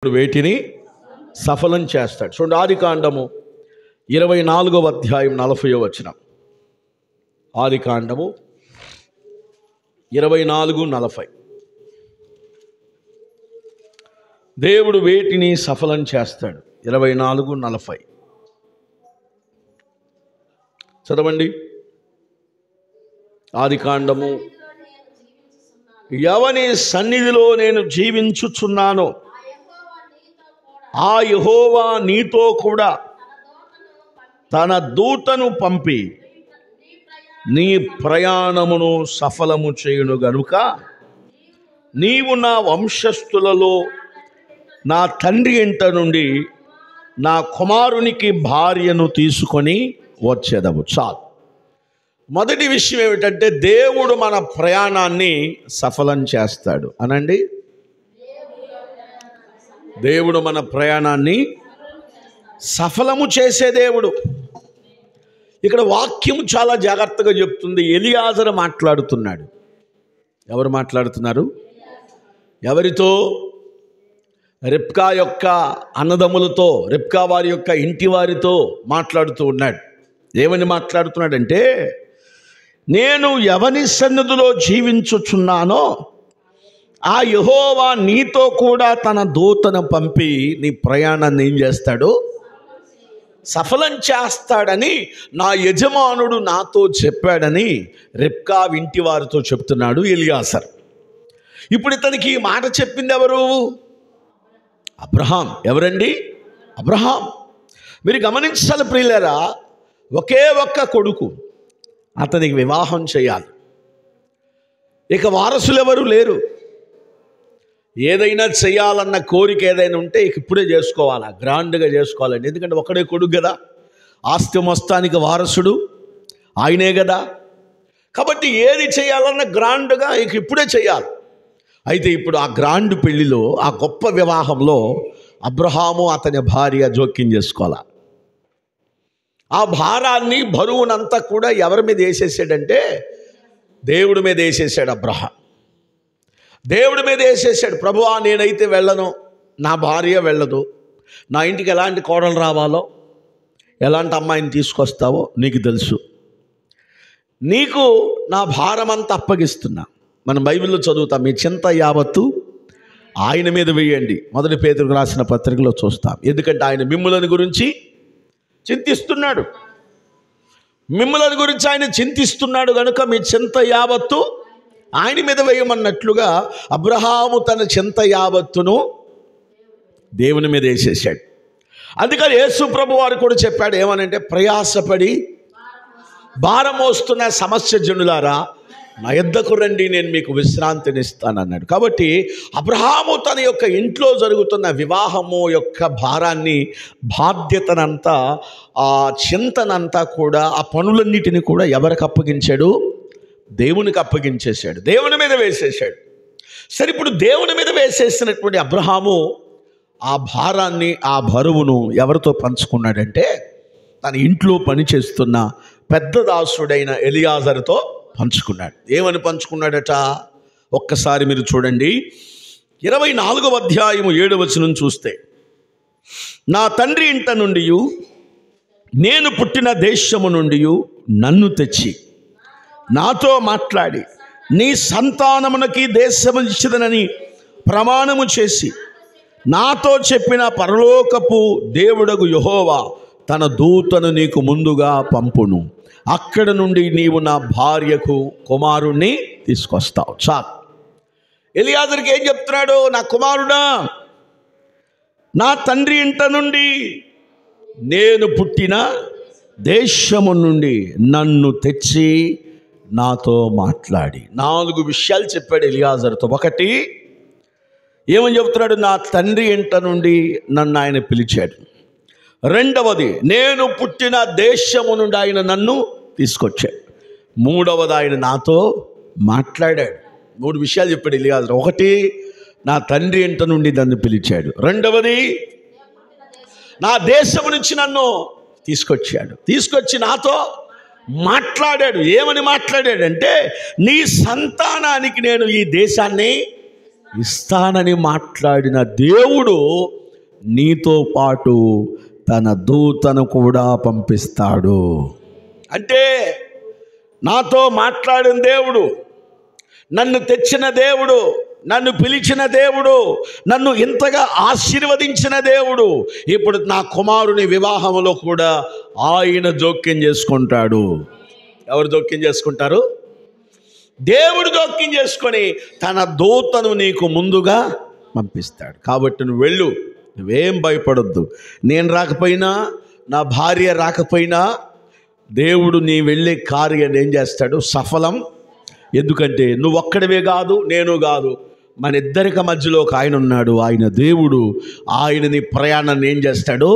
వేటిని సఫలం చేస్తాడు. చూడండి, ఆదికాండము 24వ అధ్యాయం 40వ వచనం. ఆదికాండము 24:40. దేవుడు వేటిని సఫలం చేస్తాడు. 24:40 చదవండి. ఆదికాండము, ఎవని సన్నిధిలో నేను జీవించుచున్నానో ఆ యెహోవా నీతో కూడా తన దూతను పంపి నీ ప్రయాణమును సఫలము చేయును గనుక నీవు నా వంశస్థులలో నా తండ్రి ఇంట నుండి నా కుమారునికి భార్యను తీసుకొని వచ్చేదవు. చాలు. మొదటి విషయం ఏమిటంటే దేవుడు మన ప్రయాణాన్ని సఫలం చేస్తాడు అనండి. దేవుడు మన ప్రయాణాన్ని సఫలము చేసే దేవుడు. ఇక్కడ వాక్యం చాలా జాగ్రత్తగా చెప్తుంది. ఎలియాజరు మాట్లాడుతున్నాడు. ఎవరు మాట్లాడుతున్నారు? ఎవరితో? రిబ్కా యొక్క అన్నదమ్ములతో, రిబ్కా వారి యొక్క ఇంటి వారితో మాట్లాడుతూ ఉన్నాడు. ఏమని మాట్లాడుతున్నాడంటే, నేను ఎవని సన్నిధిలో జీవించుచున్నానో ఆ యెహోవా నీతో కూడా తన దూతను పంపి నీ ప్రయాణాన్ని ఏం చేస్తాడు? సఫలం చేస్తాడని నా యజమానుడు నాతో చెప్పాడని రిబ్కా ఇంటి వారితో చెప్తున్నాడు ఎలియాజరు. ఇప్పుడు ఇతనికి ఈ మాట చెప్పింది ఎవరు? అబ్రహాం. ఎవరండి? అబ్రహాం. మీరు గమనించాలి ప్రియులారా, ఒకే ఒక్క కొడుకు, అతనికి వివాహం చేయాలి. ఇక వారసులు ఎవరు లేరు. ఏదైనా చేయాలన్న కోరిక ఏదైనా ఉంటే ఇక ఇప్పుడే చేసుకోవాలా, గ్రాండ్గా చేసుకోవాలండి. ఎందుకంటే ఒకడే కొడుకు కదా, ఆస్తి మొత్తానికి వారసుడు ఆయనే కదా. కాబట్టి ఏది చేయాలన్న గ్రాండ్గా ఇక ఇప్పుడే చేయాలి. అయితే ఇప్పుడు ఆ గ్రాండ్ పెళ్లిలో, ఆ గొప్ప వివాహంలో అబ్రహాము అతని భార్య జోక్యం చేసుకోవాలి. ఆ భారాన్ని, బరువునంతా కూడా ఎవరి మీద వేసేసాడంటే దేవుడి మీద వేసేసాడు అబ్రహాం. దేవుడి మీద వేసేసాడు. ప్రభువా, నేనైతే వెళ్ళను, నా భార్య వెళ్ళదు, నా ఇంటికి ఎలాంటి కోడలు రావాలో, ఎలాంటి అమ్మాయిని తీసుకొస్తావో నీకు తెలుసు, నీకు నా భారమంతా అప్పగిస్తున్నా. మనం బైబిల్లో చదువుతాం, మీ చింత యావత్తు ఆయన మీద వేయండి. 1 పేతురుకు రాసిన పత్రికలో చూస్తాం. ఎందుకంటే ఆయన మిమ్ములను గురించి చింతిస్తున్నాడు. మిమ్ములను గురించి ఆయన చింతిస్తున్నాడు కనుక మీ చింత యావత్తు ఆయన మీద వేయమన్నట్లుగా అబ్రహాము తన చింత యావత్తును దేవుని మీద వేసేసాడు. అందుకని యేసు ప్రభు వారు కూడా చెప్పాడు. ఏమనంటే, ప్రయాసపడి భారం మోస్తున్న సమస్య జనులారా నా యొద్దకు రండి, నేను మీకు విశ్రాంతిని ఇస్తానన్నాడు. కాబట్టి అబ్రహాము తన యొక్క ఇంట్లో జరుగుతున్న వివాహము యొక్క భారాన్ని, బాధ్యతనంతా, ఆ చింతనంతా కూడా, ఆ పనులన్నిటిని కూడా ఎవరికి అప్పగించాడు? దేవునికి అప్పగించేశాడు, దేవుని మీద వేసేసాడు. సరే, ఇప్పుడు దేవుని మీద వేసేసినటువంటి అబ్రహాము ఆ భారాన్ని, ఆ బరువును ఎవరితో పంచుకున్నాడంటే తన ఇంట్లో పనిచేస్తున్న పెద్ద దాసుడైన ఎలియాజరుతో పంచుకున్నాడు. ఏమని పంచుకున్నాడట? ఒక్కసారి మీరు చూడండి. 24వ అధ్యాయము 7వ వచనం చూస్తే, నా తండ్రి ఇంట నుండి, నేను పుట్టిన దేశము నుండి నన్ను తెచ్చి నాతో మాట్లాడి నీ సంతానమునకి దేశము ఇచ్చిదనని ప్రమాణము చేసి నాతో చెప్పిన పరలోకపు దేవుడగు యెహోవా తన దూతను నీకు ముందుగా పంపును. అక్కడ నుండి నీవు నా భార్యకు కుమారుణ్ణి తీసుకొస్తావు. చాలు. ఎలియాజరుకి ఏం చెప్తున్నాడు? నా కుమారుడా, నా తండ్రి ఇంట నుండి, నేను పుట్టిన దేశము నుండి నన్ను తెచ్చి నాతో మాట్లాడి 4 విషయాలు చెప్పాడు ఎలియాజరుతో. ఒకటి, ఏమని చెప్తున్నాడు? నా తండ్రి ఇంట నుండి నన్ను ఆయన పిలిచాడు. రెండవది, నేను పుట్టిన దేశము నుండి ఆయన నన్ను తీసుకొచ్చాడు. మూడవది, ఆయన నాతో మాట్లాడాడు. 3 విషయాలు చెప్పాడు ఎలియాజరు. ఒకటి, నా తండ్రి ఇంట నుండి నన్ను పిలిచాడు. రెండవది, నా దేశము నుంచి నన్ను తీసుకొచ్చాడు. తీసుకొచ్చి నాతో మాట్లాడాడు. ఏమని మాట్లాడాడంటే, నీ సంతానానికి నేను ఈ దేశాన్ని ఇస్తానని మాట్లాడిన దేవుడు నీతో పాటు తన దూతను కూడా పంపిస్తాడు. అంటే నాతో మాట్లాడిన దేవుడు, నన్ను తెచ్చిన దేవుడు, నన్ను పిలిచిన దేవుడు, నన్ను ఇంతగా ఆశీర్వదించిన దేవుడు ఇప్పుడు నా కుమారుని వివాహంలో కూడా ఆయన జోక్యం చేసుకుంటాడు. ఎవరు జోక్యం చేసుకుంటారు? దేవుడు జోక్యం చేసుకొని తన దూతను నీకు ముందుగా పంపిస్తాడు. కాబట్టి నువ్వు వెళ్ళు, నువ్వేం భయపడొద్దు. నేను రాకపోయినా, నా భార్య రాకపోయినా దేవుడు నీ వెళ్ళే కార్యాన్ని ఏం చేస్తాడు? సఫలం. ఎందుకంటే నువ్వు ఒక్కడివే కాదు, నేను కాదు, మన ఇద్దరికి మధ్యలో ఒక ఆయన ఉన్నాడు. ఆయన దేవుడు, ఆయన నీ ప్రయాణాన్ని ఏం చేస్తాడు?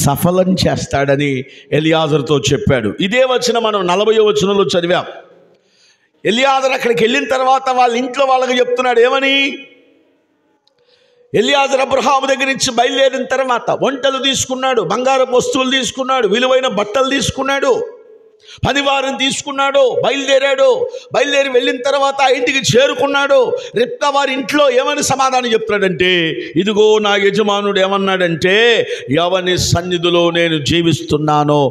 సఫలం చేస్తాడని ఎలియాజరుతో చెప్పాడు. ఇదే వచనం మనం 40వ వచనంలో చదివాం. ఎలియాజరు అక్కడికి వెళ్ళిన తర్వాత వాళ్ళ ఇంట్లో వాళ్ళకి చెప్తున్నాడు. ఏమని? ఎలియాజరు అబ్రహాము దగ్గర నుంచి బయలుదేరిన తర్వాత వంటలు తీసుకున్నాడు, బంగారపు వస్తువులు తీసుకున్నాడు, విలువైన బట్టలు తీసుకున్నాడు, పనివారిని తీసుకున్నాడు, బయలుదేరి వెళ్ళిన తర్వాత ఆ ఇంటికి చేరుకున్నాడు. రిబ్కా వారి ఇంట్లో ఏమని సమాధానం చెప్తున్నాడంటే, ఇదిగో నా యజమానుడు ఏమన్నాడంటే, ఎవని సన్నిధిలో నేను జీవిస్తున్నానో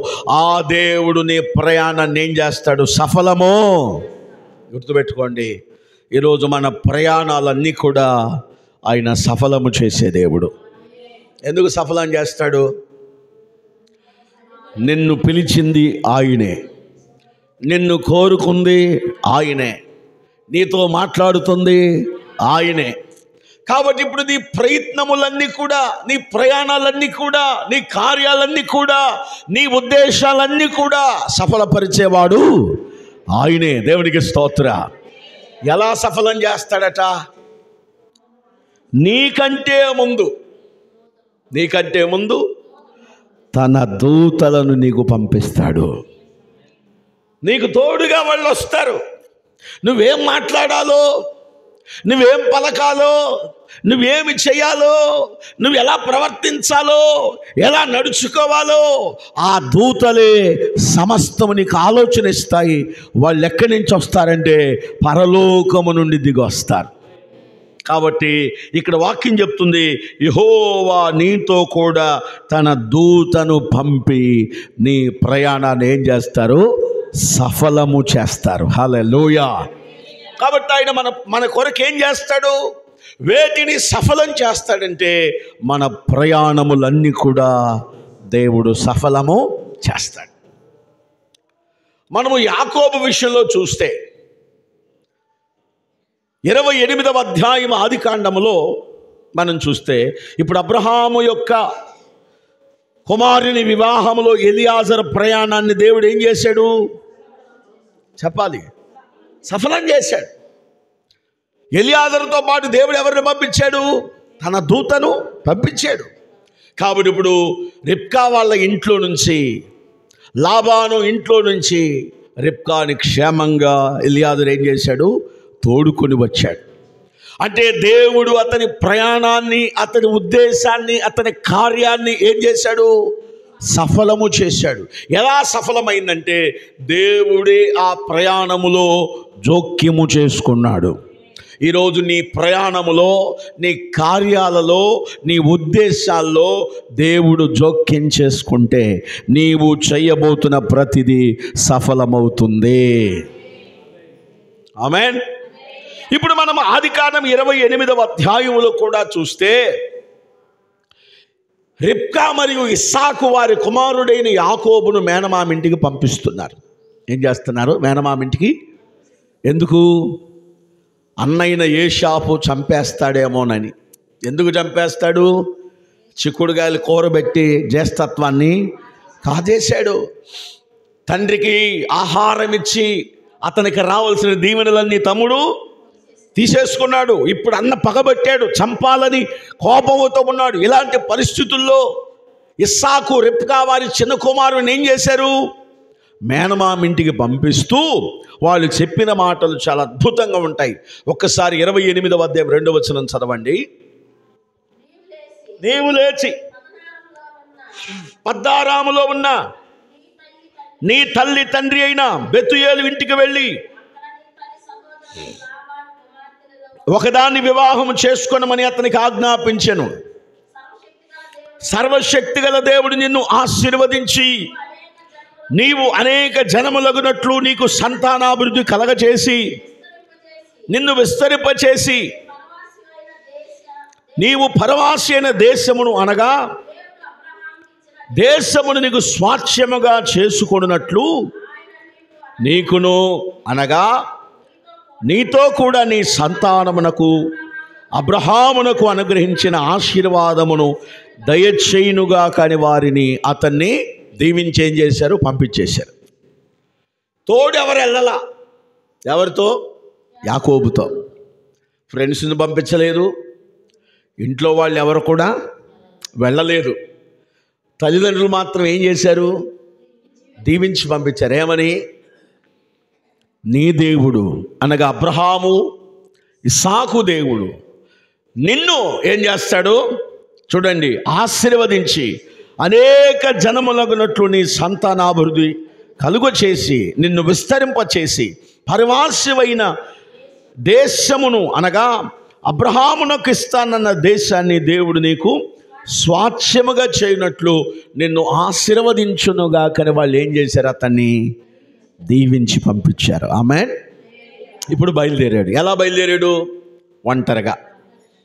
ఆ దేవుడు నీ ప్రయాణాన్ని ఏం చేస్తాడు? సఫలమో. గుర్తుపెట్టుకోండి, ఈరోజు మన ప్రయాణాలన్నీ కూడా ఆయన సఫలము చేసే దేవుడు. ఎందుకు సఫలం చేస్తాడు? నిన్ను పిలిచింది ఆయనే, నిన్ను కోరుకుంది ఆయనే, నీతో మాట్లాడుతుంది ఆయనే. కాబట్టి ఇప్పుడు నీ ప్రయత్నములన్నీ కూడా, నీ ప్రయాణాలన్నీ కూడా, నీ కార్యాలన్నీ కూడా, నీ ఉద్దేశాలన్నీ కూడా సఫలపరిచేవాడు ఆయనే. దేవునికి స్తోత్ర. ఎలా సఫలం చేస్తాడట? నీకంటే ముందు తన దూతలను నీకు పంపిస్తాడు. నీకు తోడుగా వాళ్ళు వస్తారు. నువ్వేం మాట్లాడాలో, నువ్వేం పలకాలో, నువ్వేమి చేయాలో, నువ్వు ఎలా ప్రవర్తించాలో, ఎలా నడుచుకోవాలో ఆ దూతలే సమస్తము నీకు ఆలోచన ఇస్తాయి. వాళ్ళు ఎక్కడి నుంచి వస్తారంటే పరలోకము నుండి దిగి వస్తారు. కాబట్టి ఇక్కడ వాక్యం చెప్తుంది, యెహోవా నీతో కూడా తన దూతను పంపి నీ ప్రయాణాన్ని ఏం చేస్తారు? సఫలము చేస్తారు. హల్లెలూయా. కాబట్టి ఆయన మన కొరకు ఏం చేస్తాడు? వేటిని సఫలం చేస్తాడంటే మన ప్రయాణములన్నీ కూడా దేవుడు సఫలము చేస్తాడు. మనము యాకోబు విషయంలో చూస్తే 28వ అధ్యాయం ఆదికాండములో మనం చూస్తే, ఇప్పుడు అబ్రహాము యొక్క కుమారుని వివాహములో ఎలియాజరు ప్రయాణాన్ని దేవుడు ఏం చేశాడు? చెప్పాలి. సఫలం చేశాడు. ఎలియాజరుతో పాటు దేవుడు ఎవరిని పంపించాడు? తన దూతను పంపించాడు. కాబట్టి ఇప్పుడు రిబ్కా వాళ్ళ ఇంట్లో నుంచి, లాబాను ఇంట్లో నుంచి రిబ్కాని క్షేమంగా ఎలియాజరు ఏం చేశాడు? తోడుకొని వచ్చాడు. అంటే దేవుడు అతని ప్రయాణాన్ని, అతని ఉద్దేశాన్ని, అతని కార్యాన్ని ఏం చేశాడు? సఫలము చేశాడు. ఎలా సఫలమైందంటే దేవుడే ఆ ప్రయాణములో జోక్యము చేసుకున్నాడు. ఈరోజు నీ ప్రయాణములో, నీ కార్యాలలో, నీ ఉద్దేశాల్లో దేవుడు జోక్యం చేసుకుంటే నీవు చేయబోతున్న ప్రతిదీ సఫలమవుతుంది. ఆమేన్. ఇప్పుడు మనం ఆదికాండం 28వ అధ్యాయంలో కూడా చూస్తే, రిబ్కా మరియు ఇస్సాకు వారి కుమారుడైన యాకోబును మేనమామింటికి పంపిస్తున్నారు. ఏం చేస్తున్నారు? మేనమామింటికి. ఎందుకు? అన్నైన ఏషాపు చంపేస్తాడేమోనని. ఎందుకు చంపేస్తాడు? చిక్కుడుగాయలు కూరబెట్టి జ్యేష్ఠత్వాన్ని కాజేశాడు. తండ్రికి ఆహారం ఇచ్చి అతనికి రావాల్సిన దీవెనలన్నీ తమ్ముడు తీసేసుకున్నాడు. ఇప్పుడు అన్న పగబట్టాడు, చంపాలని కోపంతో ఉన్నాడు. ఇలాంటి పరిస్థితుల్లో ఇస్సాకు రిబ్కా వారి చిన్న కుమారుని ఏం చేశారు? మేనమామింటికి పంపిస్తూ వాళ్ళు చెప్పిన మాటలు చాలా అద్భుతంగా ఉంటాయి. ఒక్కసారి 28వ అధ్యాయం 2వ వచనం చదవండి. నీవు లేచి పద్దారాములో ఉన్న నీ తల్లి తండ్రి అయిన బెతుయేలు ఇంటికి వెళ్ళి ఒకదాన్ని వివాహం చేసుకొనమని అతనికి ఆజ్ఞాపించెను. సర్వశక్తిగల దేవుడు నిన్ను ఆశీర్వదించి నీవు అనేక జనములగునట్లు నీకు సంతానాభివృద్ధి కలగచేసి నిన్ను విస్తరింపచేసి నీవు పరవాసి అయిన దేశమును అనగా దేశమును నీకు స్వాస్థ్యముగా చేసుకొనున్నట్లు నీకును అనగా నీతో కూడా నీ సంతానమునకు అబ్రహామునకు అనుగ్రహించిన ఆశీర్వాదమును దయచేయునుగా కాని వారిని అతన్ని దీవించేం చేశారు, పంపించేశారు. తోడు ఎవరు వెళ్ళలా, ఎవరితో? యాకోబుతో. ఫ్రెండ్స్ని పంపించలేదు, ఇంట్లో వాళ్ళు ఎవరు కూడా వెళ్ళలేదు. తల్లిదండ్రులు మాత్రం ఏం చేశారు? దీవించి పంపించారు. ఏమని? నీ దేవుడు అనగా అబ్రహాము ఇస్సాకు దేవుడు నిన్ను ఏం చేస్తాడు చూడండి, ఆశీర్వదించి అనేక జనములగునట్లు నీ సంతానాభివృద్ధి కలుగు చేసి నిన్ను విస్తరింపచేసి పరవాస్యమైన దేశమును అనగా అబ్రహామునకు ఇస్తానన్న దేశాన్ని దేవుడు నీకు స్వాస్థ్యముగా చేయనట్లు నిన్ను ఆశీర్వదించునుగా. కానీ వాళ్ళు ఏం చేశారు? అతన్ని దీవించి పంపించారు. ఆమేన్. ఇప్పుడు బయలుదేరాడు. ఎలా బయలుదేరాడు? ఒంటరిగా.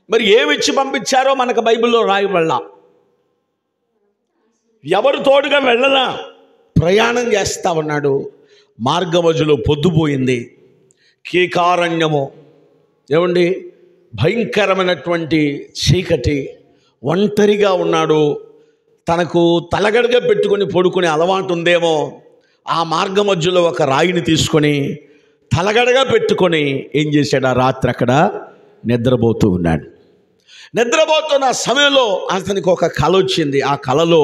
మరి ఏమిచ్చి పంపించారో మనకు బైబిల్లో రాయబడలా. ఎవరు తోడుగా వెళ్ళలా, ప్రయాణం చేస్తా ఉన్నాడు. మార్గమధ్యలో పొద్దుపోయింది, కీకారణ్యము, ఏమండి భయంకరమైనటువంటి చీకటి, ఒంటరిగా ఉన్నాడు. తనకు తలగడగా పెట్టుకొని పడుకునే అలవాటు ఉందేమో. ఆ మార్గ మధ్యలో ఒక రాయిని తీసుకొని తలగడగా పెట్టుకొని ఏం చేశాడు? ఆ రాత్రి అక్కడ నిద్రపోతూ ఉన్నాడు. నిద్రపోతున్న సమయంలో అతనికి ఒక కల వచ్చింది. ఆ కలలో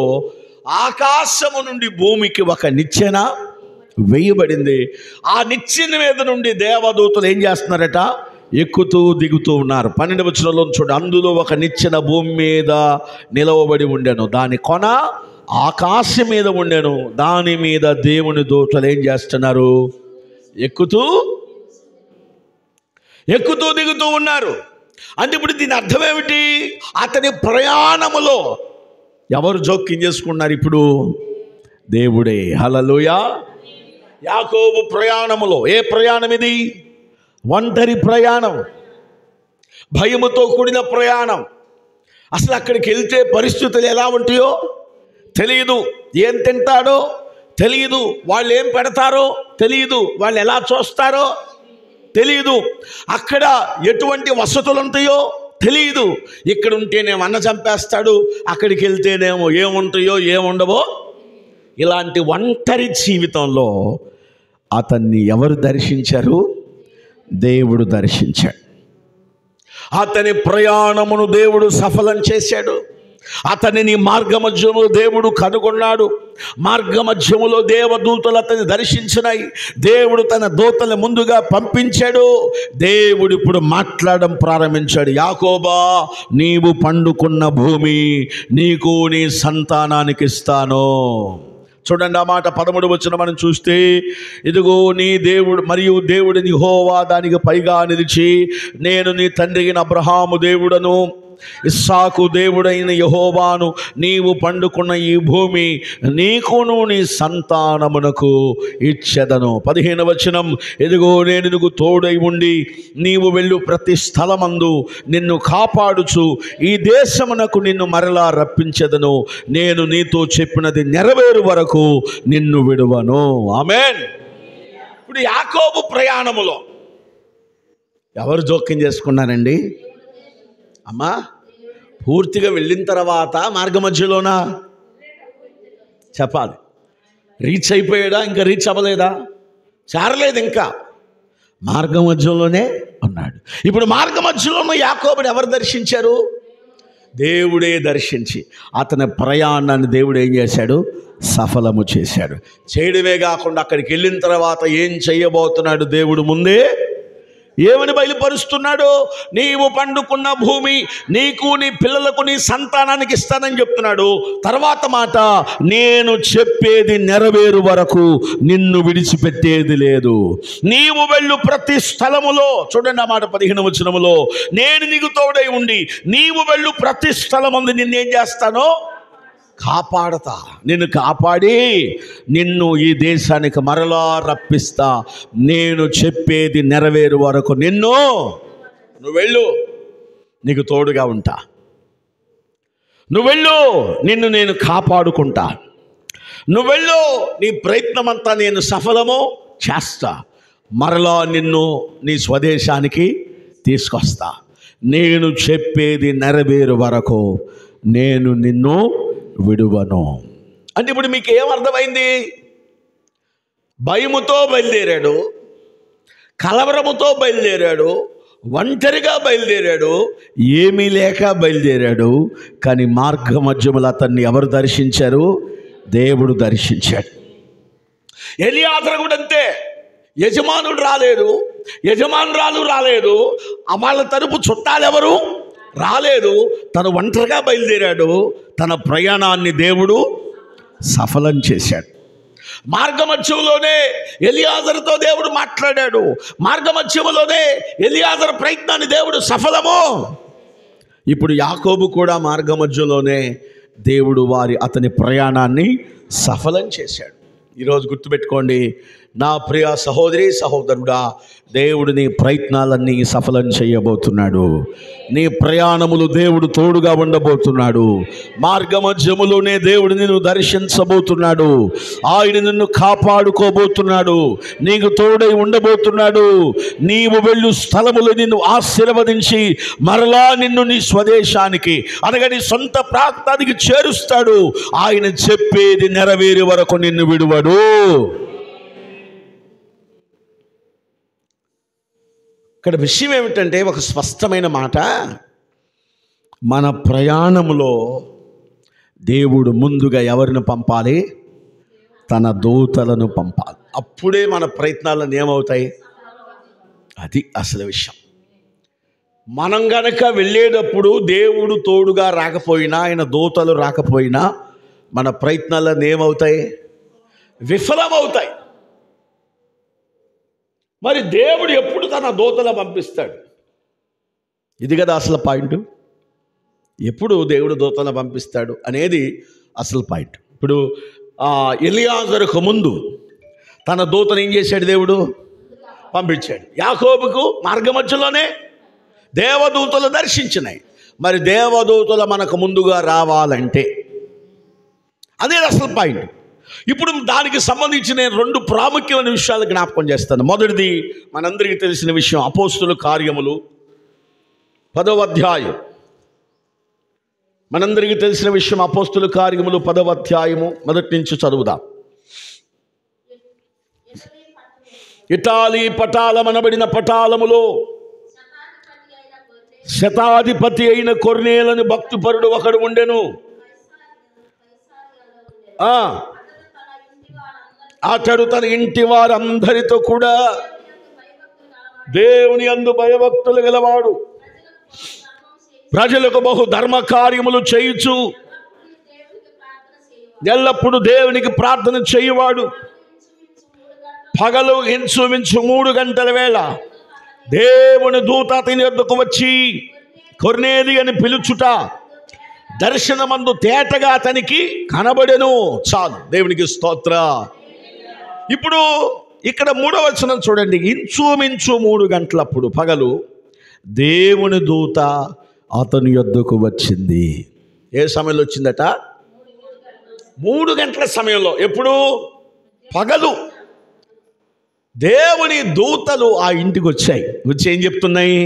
ఆకాశము నుండి భూమికి ఒక నిచ్చెన వేయబడింది. ఆ నిచ్చెన మీద నుండి దేవదూతలు ఏం చేస్తున్నారట? ఎక్కుతూ దిగుతూ ఉన్నారు. 12వ వచనంలో చూడు, అందులో ఒక నిచ్చెన భూమి మీద నిలవబడి ఉండెను, దాని కొన ఆకాశం మీద ఉండెను, దాని మీద దేవుని దూతలు ఏం చేస్తున్నారు? ఎక్కుతూ దిగుతూ ఉన్నారు. అంటే ఇప్పుడు దీని అర్థం ఏమిటి? అతని ప్రయాణములో ఎవరు జోక్యం చేసుకున్నారు? ఇప్పుడు దేవుడే. హల్లెలూయా. యాకోబు ప్రయాణములో, ఏ ప్రయాణం ఇది? ఒంటరి ప్రయాణం, భయముతో కూడిన ప్రయాణం. అసలు అక్కడికి వెళ్తే పరిస్థితులు ఎలా ఉంటాయో తెలియదు, ఏం తింటాడో తెలియదు, వాళ్ళు ఏం పెడతారో తెలియదు, వాళ్ళు ఎలా చూస్తారో తెలియదు, అక్కడ ఎటువంటి వసతులు ఉంటాయో తెలియదు. ఇక్కడ ఉంటేనేమో అన్న చంపేస్తాడు, అక్కడికి వెళ్తేనేమో ఏముంటాయో ఏముండవో. ఇలాంటి ఒంటరి జీవితంలో అతన్ని ఎవరు దర్శించారు? దేవుడు దర్శించాడు. అతని ప్రయాణమును దేవుడు సఫలం చేశాడు. అతనిని మార్గమధ్యములో దేవుడు కనుగొన్నాడు. మార్గమధ్యములో దేవదూతలు అతన్ని దర్శించినాయి. దేవుడు తన దూతల ముందుగా పంపించాడు. దేవుడు ఇప్పుడు మాట్లాడడం ప్రారంభించాడు. యాకోబా, నీవు పండుకున్న భూమి నీకు నీ సంతానానికి ఇస్తాను. చూడండి ఆ మాట 13వ వచనం మనం చూస్తే, ఇదిగో నీ దేవుడు మరియు దేవుడిని యెహోవా దానికి పైగా నిలిచి, నేను నీ తండ్రి అయిన అబ్రహాము దేవుడను ఇస్సాకు దేవుడైన యెహోవాను, నీవు పండుకున్న ఈ భూమి నీకును నీ సంతానమునకు ఇచ్చెదను. 15వ వచనం, ఇదిగో నేను నీకు తోడై ఉండి నీవు వెళ్ళు ప్రతి స్థలమందు నిన్ను కాపాడుచు ఈ దేశమునకు నిన్ను మరలా రప్పించెదను. నేను నీతో చెప్పినది నెరవేరు వరకు నిన్ను విడువను. ఆమేన్. ఇప్పుడు యాకోబు ప్రయాణములో ఎవరు జోక్యం చేసుకున్నారండి? అమ్మా, పూర్తిగా వెళ్ళిన తర్వాత మార్గ మధ్యలోనా? చెప్పాలి. రీచ్ అయిపోయాడా? ఇంకా రీచ్ అవ్వలేదా? చేరలేదు, ఇంకా మార్గ మధ్యలోనే ఉన్నాడు. ఇప్పుడు మార్గ మధ్యలోనూ యాకోబుని ఎవరు దర్శించారు? దేవుడే దర్శించి అతని ప్రయాణాన్ని దేవుడు ఏం చేశాడు? సఫలము చేశాడు. చేయడమే కాకుండా అక్కడికి వెళ్ళిన తర్వాత ఏం చేయబోతున్నాడు దేవుడు ముందే ఏమని బయలుపరుస్తున్నాడు? నీవు పండుకున్న భూమి నీకు నీ పిల్లలకు నీ సంతానానికి ఇస్తానని చెప్తున్నాడు. తర్వాత మాట, నేను చెప్పేది నెరవేరు వరకు నిన్ను విడిచిపెట్టేది లేదు. నీవు వెళ్ళు ప్రతి స్థలములో, చూడండి ఆ మాట 15వ వచనములో, నేను నీకు తోడై ఉండి నీవు వెళ్ళు ప్రతి స్థలమందు నిన్నేం చేస్తానో కాపాడతా. నిన్ను కాపాడి నిన్ను ఈ దేశానికి మరలా రప్పిస్తా. నేను చెప్పేది నెరవేరు వరకు నువ్వు వెళ్ళు, నీకు తోడుగా ఉంటా. నువ్వు వెళ్ళు, నిన్ను నేను కాపాడుకుంటా. నువ్వు వెళ్ళు, నీ ప్రయత్నమంతా నేను సఫలము చేస్తా. మరలా నిన్ను నీ స్వదేశానికి తీసుకొస్తా. నేను చెప్పేది నెరవేరు వరకు నేను నిన్ను విడువను. అంటే ఇప్పుడు మీకు ఏమర్థమైంది? భయముతో బయలుదేరాడు, కలవరముతో బయలుదేరాడు, ఒంటరిగా బయలుదేరాడు, ఏమీ లేక బయలుదేరాడు. కానీ మార్గ మధ్యములో అతన్ని ఎవరు దర్శించారు? దేవుడు దర్శించాడు. ఎలియాజరు కూడా అంతే. యజమానుడు రాలేదు, యజమానురాలు రాలేదు, వాళ్ళ తరపు చుట్టాలు ఎవరు రాలేదు. తను ఒంటరిగా బయలుదేరాడు. తన ప్రయాణాన్ని దేవుడు సఫలం చేశాడు. మార్గమధ్యంలోనే ఎలియాజరుతో దేవుడు మాట్లాడాడు. మార్గమధ్యంలోనే ఎలియాజరు ప్రయత్నాన్ని దేవుడు సఫలము. ఇప్పుడు యాకోబు కూడా మార్గమధ్యంలోనే దేవుడు అతని ప్రయాణాన్ని సఫలం చేశాడు. ఈరోజు గుర్తుపెట్టుకోండి, నా ప్రియ సహోదరి సహోదరుడా, దేవుడు నీ ప్రయత్నాలన్నీ సఫలం చేయబోతున్నాడు. నీ ప్రయాణములు దేవుడు తోడుగా ఉండబోతున్నాడు. మార్గమధ్యములోనే దేవుడు నిన్ను దర్శించబోతున్నాడు. ఆయన నిన్ను కాపాడుకోబోతున్నాడు. నీకు తోడై ఉండబోతున్నాడు. నీవు వెళ్ళు స్థలములు నిన్ను ఆశీర్వదించి మరలా నిన్ను నీ స్వదేశానికి అనగా నీ సొంత ప్రాంతానికి చేరుస్తాడు. ఆయన చెప్పేది నెరవేరే వరకు నిన్ను విడువడు. ఇక్కడ విషయం ఏమిటంటే, ఒక స్పష్టమైన మాట, మన ప్రయాణంలో దేవుడు ముందుగా ఎవరిని పంపాలి? తన దూతలను పంపాలి. అప్పుడే మన ప్రయత్నాలను ఏమవుతాయి? అది అసలు విషయం. మనం గనక వెళ్ళేటప్పుడు దేవుడు తోడుగా రాకపోయినా, ఆయన దూతలు రాకపోయినా మన ప్రయత్నాలను ఏమవుతాయి? విఫలమవుతాయి. మరి దేవుడు ఎప్పుడు తన దూతలు పంపిస్తాడు? ఇది కదా అసలు పాయింట్. ఎప్పుడు దేవుడు దూతలను పంపిస్తాడు అనేది అసలు పాయింట్. ఇప్పుడు ఎలియాజరుకు ముందు తన దూతను ఏం చేశాడు? దేవుడు పంపించాడు. యాకోబుకు మార్గమధ్యలోనే దేవదూతలు దర్శించినాయి. మరి దేవదూతలు మనకు ముందుగా రావాలంటే అనేది అసలు పాయింట్. ఇప్పుడు దానికి సంబంధించి నేను 2 ప్రాముఖ్యమైన విషయాలు జ్ఞాపకం చేస్తాను. మొదటిది మనందరికీ తెలిసిన విషయం, అపోస్తుల కార్యములు 10వ అధ్యాయం. మనందరికీ తెలిసిన విషయం, అపోస్తుల కార్యములు 10వ అధ్యాయము మొదటి నుంచి చదువుదాం. ఇటాలీ పటాలమనబడిన పటాలములో శతాధిపతి అయిన కొర్నేలని భక్తిపరుడు ఒకడు ఉండెను. అతడు తన ఇంటి వారందరితో కూడా దేవుని యందు భయభక్తులు గలవాడు, ప్రజలకు బహు ధర్మ కార్యములు చేయుచు ఎల్లప్పుడూ దేవునికి ప్రార్థన చేయువాడు. పగలు ఇంచుమించు 3 గంటల వేళ దేవుని దూత అతని యొద్దకు వచ్చి కొర్నేలి అని పిలుచుట దర్శనమందు తేటగా అతనికి కనబడెను. చాలు, దేవునికి స్తోత్ర. ఇప్పుడు ఇక్కడ 3వ వచనం చూడండి. ఇంచుమించు 3 గంటలప్పుడు పగలు దేవుని దూత అతని యొద్దకు వచ్చింది. ఏ సమయంలో వచ్చిందట? 3 గంటల సమయంలో. ఎప్పుడు? పగలు. దేవుని దూతలు ఆ ఇంటికి వచ్చాయి. వచ్చి ఏం చెప్తున్నాయి?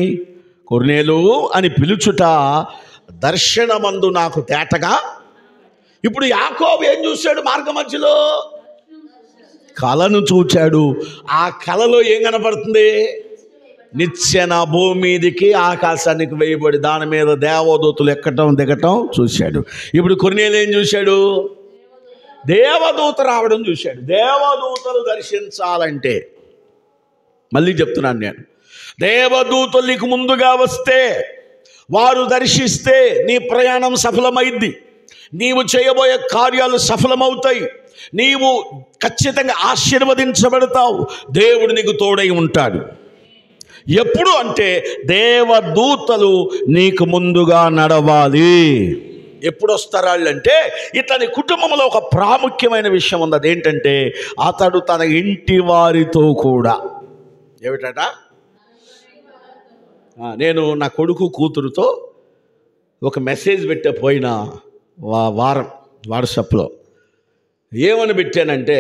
కొర్నేలు అని పిలుచుట దర్శనమందు నాకు తేటగా. ఇప్పుడు యాకోబు ఏం చూశాడు? మార్గ మధ్యలో కలను చూచాడు. ఆ కలలో ఏం కనపడుతుంది? నిచ్చెన భూమి మీదికి ఆకాశానికి వేయబడి దాని మీద దేవదూతలు ఎక్కటం దిగటం చూశాడు. ఇప్పుడు కొర్నేలు ఏం చూశాడు? దేవదూత రావడం చూశాడు. దేవదూతలు దర్శించాలంటే, మళ్ళీ చెప్తున్నాను నేను, దేవదూతలు నీకు ముందుగా వస్తే, వారు దర్శిస్తే నీ ప్రయాణం సఫలమైద్ది. నీవు చేయబోయే కార్యాలు సఫలమవుతాయి. నీవు ఖచ్చితంగా ఆశీర్వదించబడతావు. దేవుడు నీకు తోడై ఉంటాడు. ఎప్పుడు అంటే దేవదూతలు నీకు ముందుగా నడవాలి. ఎప్పుడు వస్తారు వాళ్ళంటే, ఇతని కుటుంబంలో ఒక ప్రాముఖ్యమైన విషయం ఉంది. అదేంటంటే అతడు తన ఇంటి వారితో కూడా, ఏమిటట, నేను నా కొడుకు కూతురుతో ఒక మెసేజ్ పెట్టే పోయిన వారం వాట్సాప్లో ఏమని పెట్టానంటే,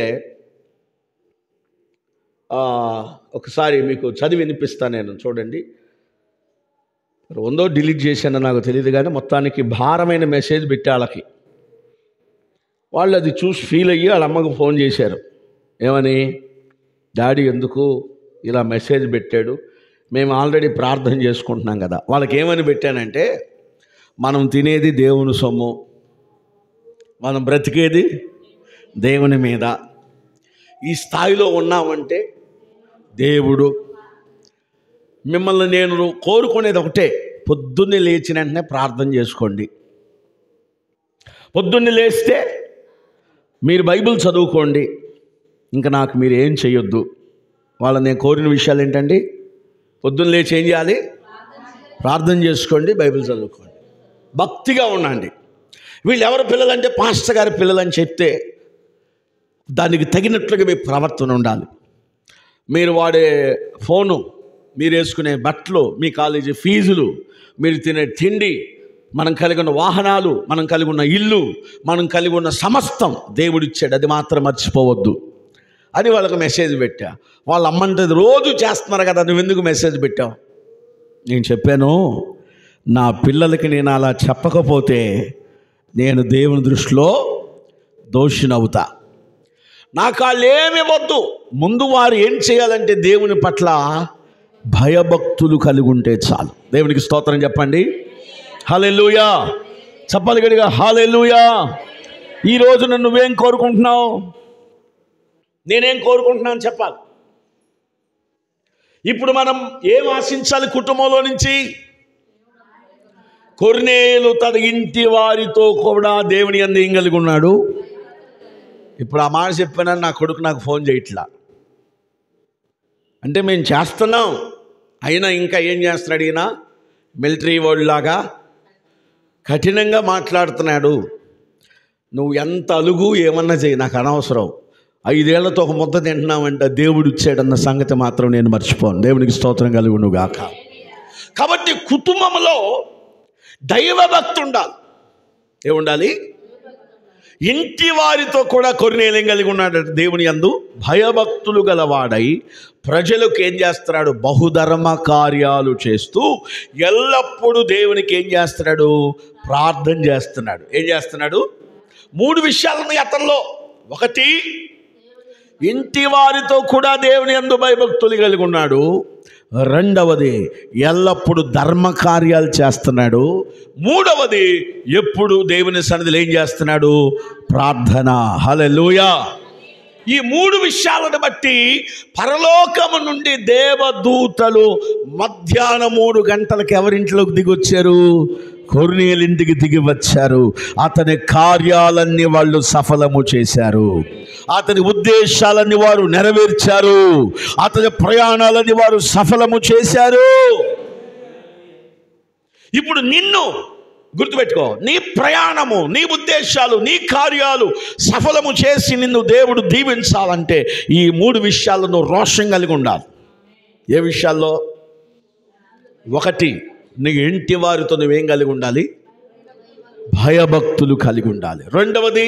ఒకసారి మీకు చదివి వినిపిస్తాను నేను, చూడండి. ఉందో డిలీట్ చేశానో నాకు తెలియదు, కానీ మొత్తానికి భారమైన మెసేజ్ పెట్టి వాళ్ళు అది చూసి ఫీల్ అయ్యి వాళ్ళ అమ్మకు ఫోన్ చేశారు. ఏమని, డాడీ ఎందుకు ఇలా మెసేజ్ పెట్టాడు, మేము ఆల్రెడీ ప్రార్థన చేసుకుంటున్నాం కదా. వాళ్ళకి ఏమని పెట్టానంటే, మనం తినేది దేవుని సొమ్ము, మనం బ్రతికేది దేవుని మీద. ఈ స్థాయిలో ఉన్నామంటే దేవుడు మిమ్మల్ని, నేను కోరుకునేది ఒకటే, పొద్దున్నే లేచిన వెంటనే ప్రార్థన చేసుకోండి. పొద్దున్నే లేస్తే మీరు బైబిల్ చదువుకోండి. ఇంకా నాకు మీరు ఏం చేయొద్దు. వాళ్ళని నేను కోరిన విషయాలు ఏంటండి, పొద్దున్న లేచి ఏం చేయాలి, ప్రార్థన చేసుకోండి, బైబిల్ చదువుకోండి, భక్తిగా ఉండండి. వీళ్ళు ఎవరి పిల్లలంటే పాస్టర్ గారి పిల్లలని చెప్తే దానికి తగినట్లుగా మీ ప్రవర్తన ఉండాలి. మీరు వాడే ఫోను, మీరు వేసుకునే బట్టలు, మీ కాలేజీ ఫీజులు, మీరు తినే తిండి, మనం కలిగి ఉన్న వాహనాలు, మనం కలిగి ఉన్న ఇల్లు, మనం కలిగి ఉన్న సమస్తం దేవుడిచ్చాడు, అది మాత్రం మర్చిపోవద్దు అని వాళ్ళకి మెసేజ్ పెట్టా. వాళ్ళ అమ్మంటది రోజు చేస్తున్నారు కదా, నువ్వెందుకు మెసేజ్ పెట్టావు? నేను చెప్పాను, నా పిల్లలకి నేను అలా చెప్పకపోతే నేను దేవుని దృష్టిలో దోషినవుతా. నాకు వాళ్ళు ఏమి వద్దు. ముందు వారు ఏం చేయాలంటే దేవుని పట్ల భయభక్తులు కలిగి ఉంటే చాలు. దేవునికి స్తోత్రం చెప్పండి. హల్లెలూయా చెప్పాలి గట్టిగా, హల్లెలూయా. ఈరోజు నువ్వేం కోరుకుంటున్నావు, నేనేం కోరుకుంటున్నాను చెప్పాలి. ఇప్పుడు మనం ఏం ఆశించాలి కుటుంబంలో నుంచి? కొర్నేలు తన ఇంటి వారితో కూడా దేవుని యందు ఏం కలిగి ఉన్నాడు. ఇప్పుడు ఆ మాట చెప్పానని నా కొడుకు నాకు ఫోన్ చేయట్లా అంటే మేము చేస్తున్నాం, అయినా ఇంకా ఏం చేస్తున్నాడు ఈయన, మిలిటరీ వాడు లాగా కఠినంగా మాట్లాడుతున్నాడు. నువ్వు ఎంత అలుగు ఏమన్నా చేయి, నాకు అనవసరం. 5 ఏళ్లతో ఒక ముద్ద తింటున్నామంటే దేవుడు ఇచ్చాడన్న సంగతి మాత్రం నేను మర్చిపోను. దేవునికి స్తోత్రం కలుగును గాక. కాబట్టి కుటుంబంలో దైవభక్తి ఉండాలి. ఏముండాలి? ఇంటి వారితో కూడా కొర్నేలు ఏం కలిగి ఉన్నాడు, దేవుని యందు భయభక్తులు గలవాడై ప్రజలకు ఏం చేస్తున్నాడు, బహుధర్మ కార్యాలు చేస్తూ ఎల్లప్పుడూ దేవునికి ఏం చేస్తున్నాడు, ప్రార్థన చేస్తున్నాడు. ఏం చేస్తున్నాడు? 3 విషయాలున్నాయి అతనిలో. ఒకటి, ఇంటి వారితో కూడా దేవుని యందు భయభక్తులు కలిగి ఉన్నాడు. రెండవది, ఎల్లప్పుడూ ధర్మ కార్యాలు చేస్తున్నాడు. మూడవది, ఎప్పుడు దేవుని సన్నిధిలో ఏం చేస్తున్నాడు, ప్రార్థన. హల్లెలూయా. ఈ 3 విషయాలను బట్టి పరలోకము నుండి దేవదూతలు మధ్యాహ్నం 3 గంటలకు ఎవరింట్లోకి దిగొచ్చారు? కొర్నేలు ఇంటికి దిగి వచ్చారు. అతని కార్యాలన్నీ వాళ్ళు సఫలము చేశారు. అతని ఉద్దేశాలన్నీ వారు నెరవేర్చారు. అతని ప్రయాణాలన్నీ వారు సఫలము చేశారు. ఇప్పుడు నిన్ను గుర్తుపెట్టుకో, నీ ప్రయాణము, నీ ఉద్దేశాలు, నీ కార్యాలు సఫలము చేసి నిన్ను దేవుడు దీవించాలంటే ఈ 3 విషయాలను రోషం కలిగి ఉండాలి. ఏ విషయాల్లో? ఒకటి, నీ ఇంటి వారితో నువ్వేం కలిగి ఉండాలి, భయభక్తులు కలిగి ఉండాలి. రెండవది,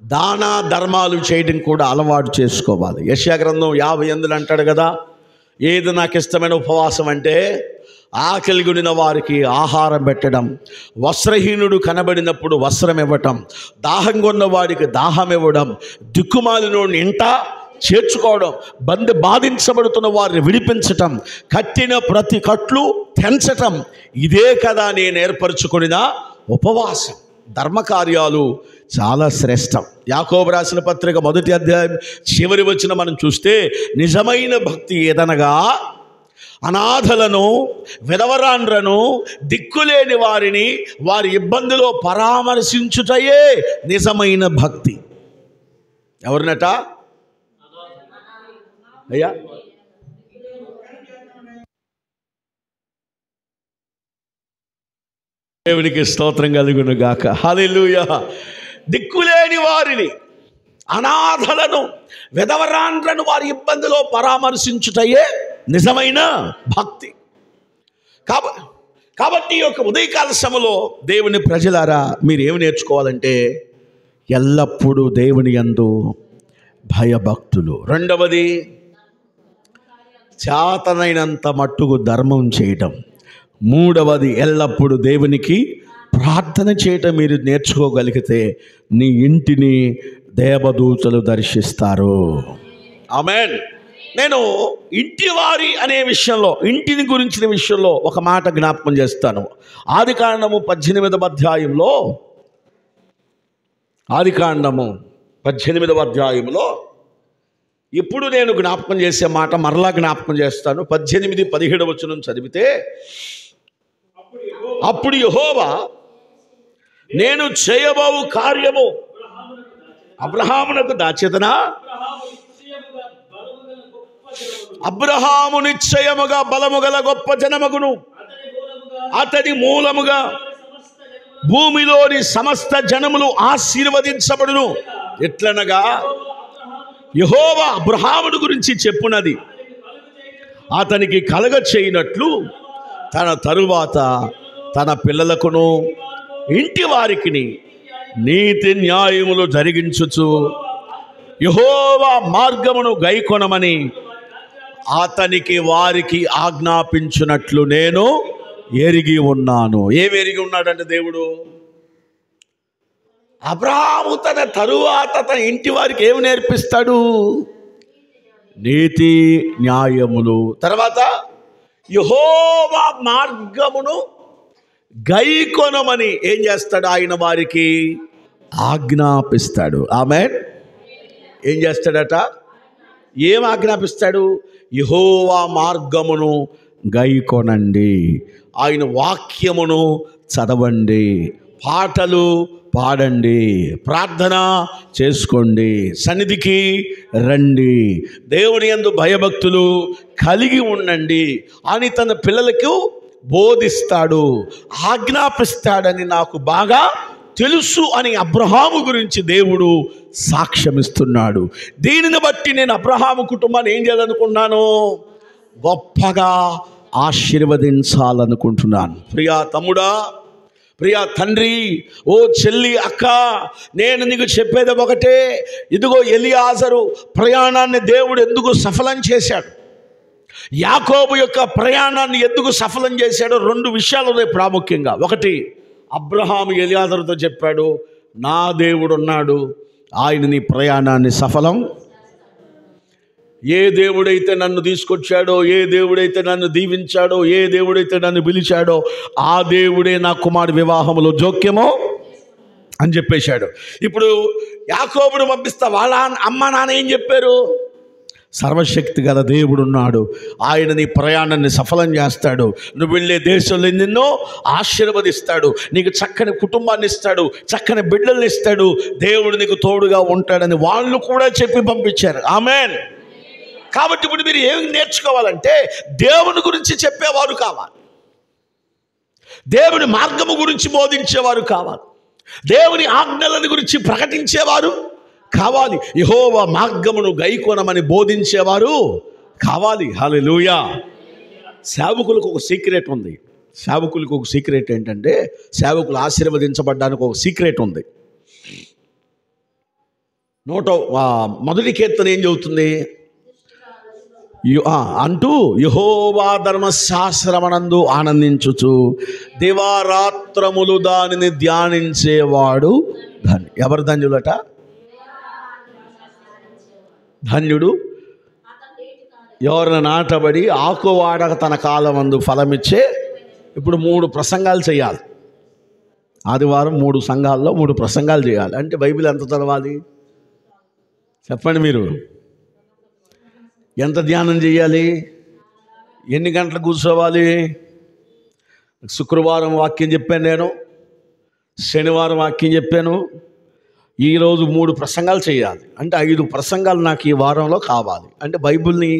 దాన ధర్మాలు చేయడం కూడా అలవాటు చేసుకోవాలి. యెషయా గ్రంథం 58 అంటాడు కదా, ఏది నాకు ఇష్టమైన ఉపవాసం అంటే ఆకలిగొనిన వారికి ఆహారం పెట్టడం, వస్త్రహీనుడు కనబడినప్పుడు వస్త్రం ఇవ్వటం, దాహం కొన్న వాడికి దాహం ఇవ్వడం, దిక్కుమాలినోడిని ఇంట చేర్చుకోవడం, బాధించబడుతున్న వారిని విడిపించటం, కట్టిన ప్రతి కట్లు తెంచటం. ఇదే కదా నేను ఏర్పరచుకున్న ఉపవాసం. ధర్మకార్యాలు చాలా శ్రేష్టం. యాకోబు రాసిన పత్రిక 1వ అధ్యాయం చివరి వచనం మనం చూస్తే, నిజమైన భక్తి ఏదనగా అనాథలను, విధవరాండ్రను, దిక్కులేని వారిని వారి ఇబ్బందిలో పరామర్శించుటయే నిజమైన భక్తి. ఎవరినట అయ్యా? దేవునికి స్తోత్రం కలుగును గాక. హల్లెలూయా. దిక్కులేని వారిని, అనాథలను, విధవరాండ్రను వారి ఇబ్బందిలో పరామర్శించుటయే నిజమైన భక్తి. కాబట్టి ఒక ఉదయకాల సమయంలో దేవుని ప్రజలారా, మీరు ఏమి నేర్చుకోవాలంటే ఎల్లప్పుడూ దేవుని యందు భయభక్తులు. రెండవది, చేతనైనంత మట్టుకు ధర్మం చేయటం. మూడవది, ఎల్లప్పుడూ దేవునికి ప్రార్థన చేయటం. మీరు నేర్చుకోగలిగితే నీ ఇంటిని దేవదూతలు దర్శిస్తారు. ఆమేన్. నేను ఇంటివారి అనే విషయంలో, ఇంటిని గురించిన విషయంలో ఒక మాట జ్ఞాపకం చేస్తాను. ఆదికాండము 18వ అధ్యాయంలో, ఆదికాండము 18వ అధ్యాయంలో ఇప్పుడు నేను జ్ఞాపకం చేసే మాట మరలా జ్ఞాపకం చేస్తాను. 18-17 వచనం చదివితే, అప్పుడు యెహోవా నేను చేయబోవు కార్యము అబ్రహామునకు దాచెదనా? అబ్రహాము నిశ్చయముగా బలము గల గొప్ప జనమగును, అతని మూలముగా భూమిలోని సమస్త జనములు ఆశీర్వదించబడును. ఎట్లనగా యెహోవా అబ్రహామును గురించి చెప్పునది అతనికి కలగ చేయనట్లు తన తరువాత తన పిల్లలకును ఇంటి వారికి నీతి న్యాయములు జరిగించుచు యెహోవా మార్గమును గైకొనమని అతనికి వారికి ఆజ్ఞాపించునట్లు నేను ఎరిగి ఉన్నాను. ఏమి ఎరిగి ఉన్నాడంటే దేవుడు, అబ్రహాము తన తరువాత తన ఇంటి వారికి ఏమి నేర్పిస్తాడు? నీతి న్యాయములు. తర్వాత యెహోవా మార్గమును గైకొనమని ఏం చేస్తాడు? ఆయన వారికి ఆజ్ఞాపిస్తాడు. ఆమేన్. ఏం చేస్తాడట? ఏం ఆజ్ఞాపిస్తాడు? యెహోవా మార్గమును గైకొనండి, ఆయన వాక్యమును చదవండి, పాటలు పాడండి, ప్రార్థన చేసుకోండి, సన్నిధికి రండి, దేవుని యందు భయభక్తులు కలిగి ఉండండి అని తన పిల్లలకు బోధిస్తాడు, ఆజ్ఞాపిస్తాడని నాకు బాగా తెలుసు అని అబ్రహాము గురించి దేవుడు సాక్ష్యమిస్తున్నాడు. దీనిని బట్టి నేను అబ్రహాము కుటుంబాన్ని ఏం చేయాలనుకున్నాను? గొప్పగా ఆశీర్వదించాలనుకుంటున్నాను. ప్రియా తమ్ముడా, ప్రియా తండ్రి, ఓ చెల్లి, అక్క, నేను నీకు చెప్పేది ఒకటే. ఇదిగో ఎలియాజరు ప్రయాణాన్ని దేవుడు ఎందుకు సఫలం చేశాడు, యాకోబు యొక్క ప్రయాణాన్ని ఎందుకు సఫలం చేశాడో 2 విషయాలు ఉన్నాయి ప్రాముఖ్యంగా. ఒకటి, అబ్రహాము ఎలియాజరుతో చెప్పాడు, నా దేవుడు ఉన్నాడు, ఆయన నీ ప్రయాణాన్ని సఫలం. ఏ దేవుడైతే నన్ను తీసుకొచ్చాడో, ఏ దేవుడైతే నన్ను దీవించాడో, ఏ దేవుడైతే నన్ను పిలిచాడో ఆ దేవుడే నా కుమారుడి వివాహంలో జోక్యమో అని చెప్పేశాడు. ఇప్పుడు యాకోబును పంపిస్తా, వాళ్ళ అమ్మ నాన్న ఏం చెప్పారు? సర్వశక్తి గల దేవుడు ఉన్నాడు, ఆయన నీ ప్రయాణాన్ని సఫలం చేస్తాడు, నువ్వు వెళ్ళే దేశంలో నిన్ను ఆశీర్వదిస్తాడు, నీకు చక్కని కుటుంబాన్ని ఇస్తాడు, చక్కని బిడ్డల్ని ఇస్తాడు, దేవుడు నీకు తోడుగా ఉంటాడని వాళ్ళు కూడా చెప్పి పంపించారు. ఆమేన్. కాబట్టి ఇప్పుడు మీరు ఏమి నేర్చుకోవాలంటే దేవుని గురించి చెప్పేవారు కావాలి, దేవుని మార్గము గురించి బోధించేవారు కావాలి, దేవుని ఆజ్ఞలను గురించి ప్రకటించేవారు కావాలి, యెహోవా మార్గమును గైకొనమని బోధించేవారు కావాలి. హల్లెలూయా. సేవకులకు ఒక సీక్రెట్ ఉంది. సేవకులకు ఒక సీక్రెట్ ఏంటంటే, సేవకులు ఆశీర్వదించబడ్డానికి ఒక సీక్రెట్ ఉంది. 101వ కీర్తన ఏం చెబుతుంది అంటూ, యెహోవా ధర్మశాస్త్రమునందు ఆనందించుచు దివారాత్రములు దానిని ధ్యానించేవాడు ధన్యుడు. ఎవరు ధన్యులట? ధన్యుడు ఎవరిని నాటబడి ఆకువాడక తన కాలమందు ఫలమిచ్చే. ఇప్పుడు 3 ప్రసంగాలు చేయాలి. ఆదివారం 3 సంఘాల్లో 3 ప్రసంగాలు చేయాలి అంటే బైబిల్ ఎంత చదవాలి చెప్పండి? మీరు ఎంత ధ్యానం చేయాలి? ఎన్ని గంటలు కూర్చోవాలి? శుక్రవారం వాక్యం చెప్పాను నేను, శనివారం వాక్యం చెప్పాను, ఈరోజు 3 ప్రసంగాలు చేయాలి. అంటే 5 ప్రసంగాలు నాకు ఈ వారంలో కావాలి. అంటే బైబిల్ని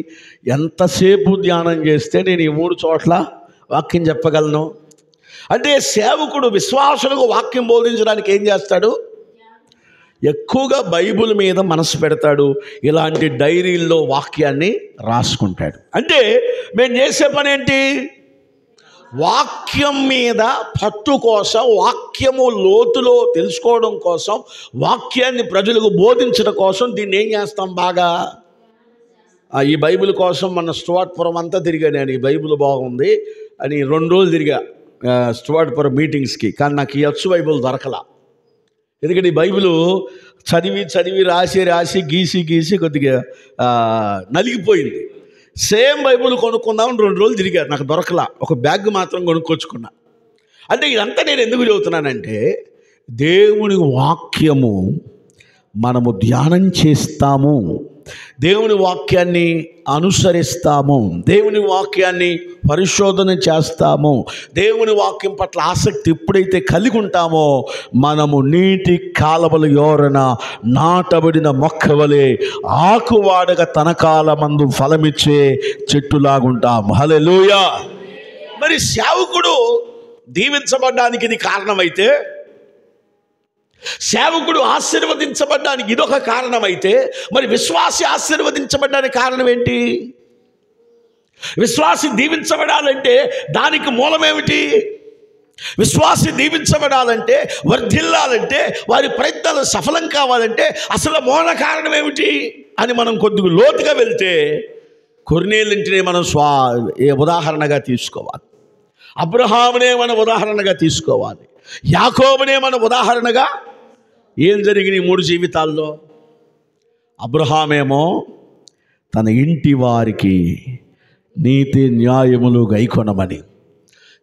ఎంతసేపు ధ్యానం చేస్తే నేను ఈ 3 చోట్ల వాక్యం చెప్పగలను? అంటే సేవకుడు విశ్వాసులకు వాక్యం బోధించడానికి ఏం చేస్తాడు? ఎక్కువగా బైబిల్ మీద మనసు పెడతాడు. ఇలాంటి డైరీల్లో వాక్యాన్ని రాసుకుంటాడు. అంటే మేము చేసే పని ఏంటి? వాక్యం మీద పట్టు కోసం, వాక్యము లోతులో తెలుసుకోవడం కోసం, వాక్యాన్ని ప్రజలకు బోధించడం కోసం దీన్ని ఏం చేస్తాం? బాగా ఈ బైబిల్ కోసం మన స్టువర్ట్పురం అంతా తిరిగా నేను. ఈ బైబిల్ బాగుంది అని 2 రోజులు తిరిగా స్టువర్ట్పురం మీటింగ్స్కి. కానీ నాకు ఈ అచ్చు బైబిల్ దొరకలా. ఎందుకంటే ఈ బైబిల్ చదివి రాసి గీసి కొద్దిగా నలిగిపోయింది. సేమ్ బైబిల్ కొనుక్కుందామని 2 రోజులు తిరిగారు, నాకు దొరకలా. ఒక బ్యాగ్ మాత్రం కొనుక్కొచ్చుకున్నా. అంటే ఇదంతా నేను ఎందుకు చెబుతున్నానంటే, దేవుని వాక్యము మనము ధ్యానం చేస్తాము, దేవుని వాక్యాన్ని అనుసరిస్తాము, దేవుని వాక్యాన్ని పరిశోధన చేస్తాము, దేవుని వాక్యం పట్ల ఆసక్తి ఎప్పుడైతే కలిగి ఉంటామో మనము నీటి కాలవల యోరన నాటబడిన మొక్క వలె ఆకువాడగా తన కాలమందు ఫలమిచ్చే చెట్టులాగుంటాం. హల్లెలూయా. మరి సేవకుడు దీవించబడ్డానికి ఇది కారణమైతే, సేవకుడు ఆశీర్వదించబడ్డానికి ఇదొక కారణమైతే, మరి విశ్వాసి ఆశీర్వదించబడ్డానికి కారణం ఏంటి? విశ్వాసి దీవించబడాలంటే దానికి మూలమేమిటి? విశ్వాసి దీవించబడాలంటే, వర్ధిల్లాలంటే, వారి ప్రయత్నాలు సఫలం కావాలంటే అసలు మూల కారణం ఏమిటి అని మనం కొద్దిగా లోతుగా వెళ్తే కొర్నేలింటిని మనం ఉదాహరణగా తీసుకోవాలి. అబ్రహామునే మనం ఉదాహరణగా తీసుకోవాలి. యాకోబునే మన ఉదాహరణగా. ఏం జరిగినాయి 3 జీవితాల్లో? అబ్రహామేమో తన ఇంటి వారికి నీతి న్యాయములు గైకొనమని,